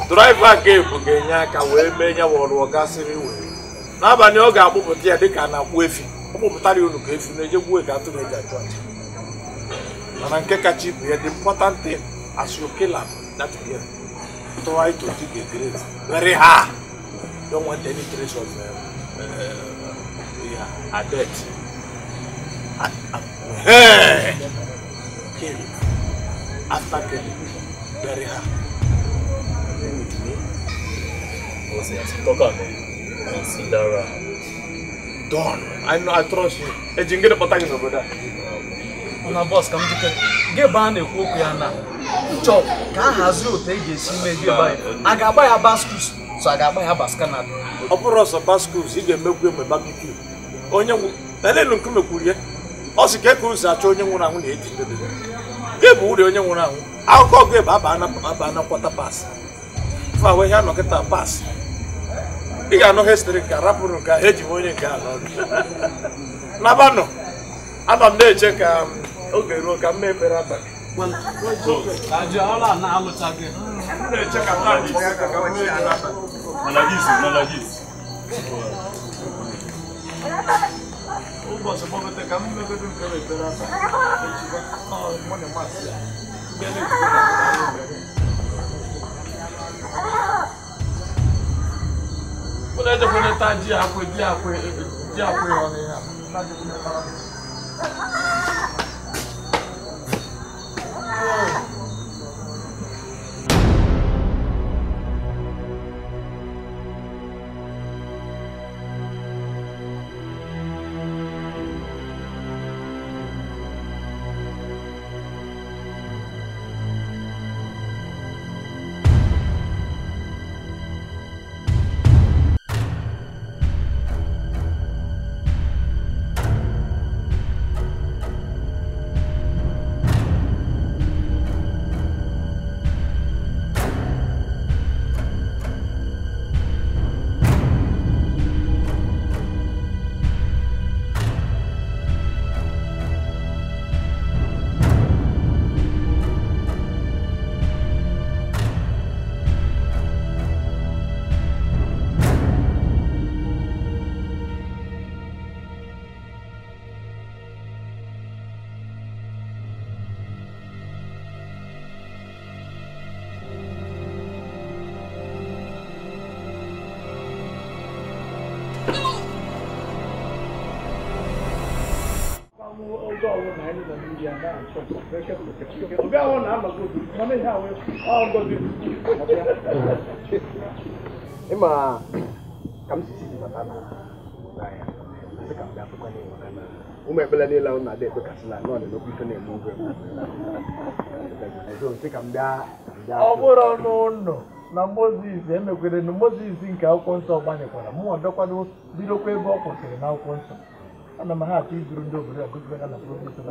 Driver gave Buganya can wear many or gasoline. Nabani Oga Bubutia, they can have with you. Bubutari look if you need to work out to make that choice. And Kekachi, the important thing as you kill him, that here. Try to dig a grave. Very hard. Don't want any trace of a death. Kill him. After killing, very hard. Don, I trust you. I get a potato over there. On a boss, come to get banned a hope. Chop, can't has you take this maybe buy. I got buy a basket, so I got buy a basket. Opera basket, he can make them a barbecue. Onya, then look come a courier. Also, get who's a children when I want to eat. Give wood on your own. I'll go give Abana quarter pass. If I were here, not get a pass. You got no history, Carapuca, Hedgemonian car. Nabano, I'm on there, check. Okay, look, I'm maybe rapper. Well, Ajala now looks again. Check out Malagis. Oh, what's a moment? I'm not going to go to the oh, one of my but I don't want to touch you with Yahweh on here. Emma, come to see the Matana. I think I'm back to Umebelani on a day because I'm not a local name. I don't think I'm there. Oh, no. Na Moses, emekwere na Moses nke akwụkwọ nsọ gbanyekwara mụ ọdọkwado bidokwa ebe ọ kwụsịrị na akwụkwọ nsọ ana m ha atụ izuru ndị obodo a gụzibega na province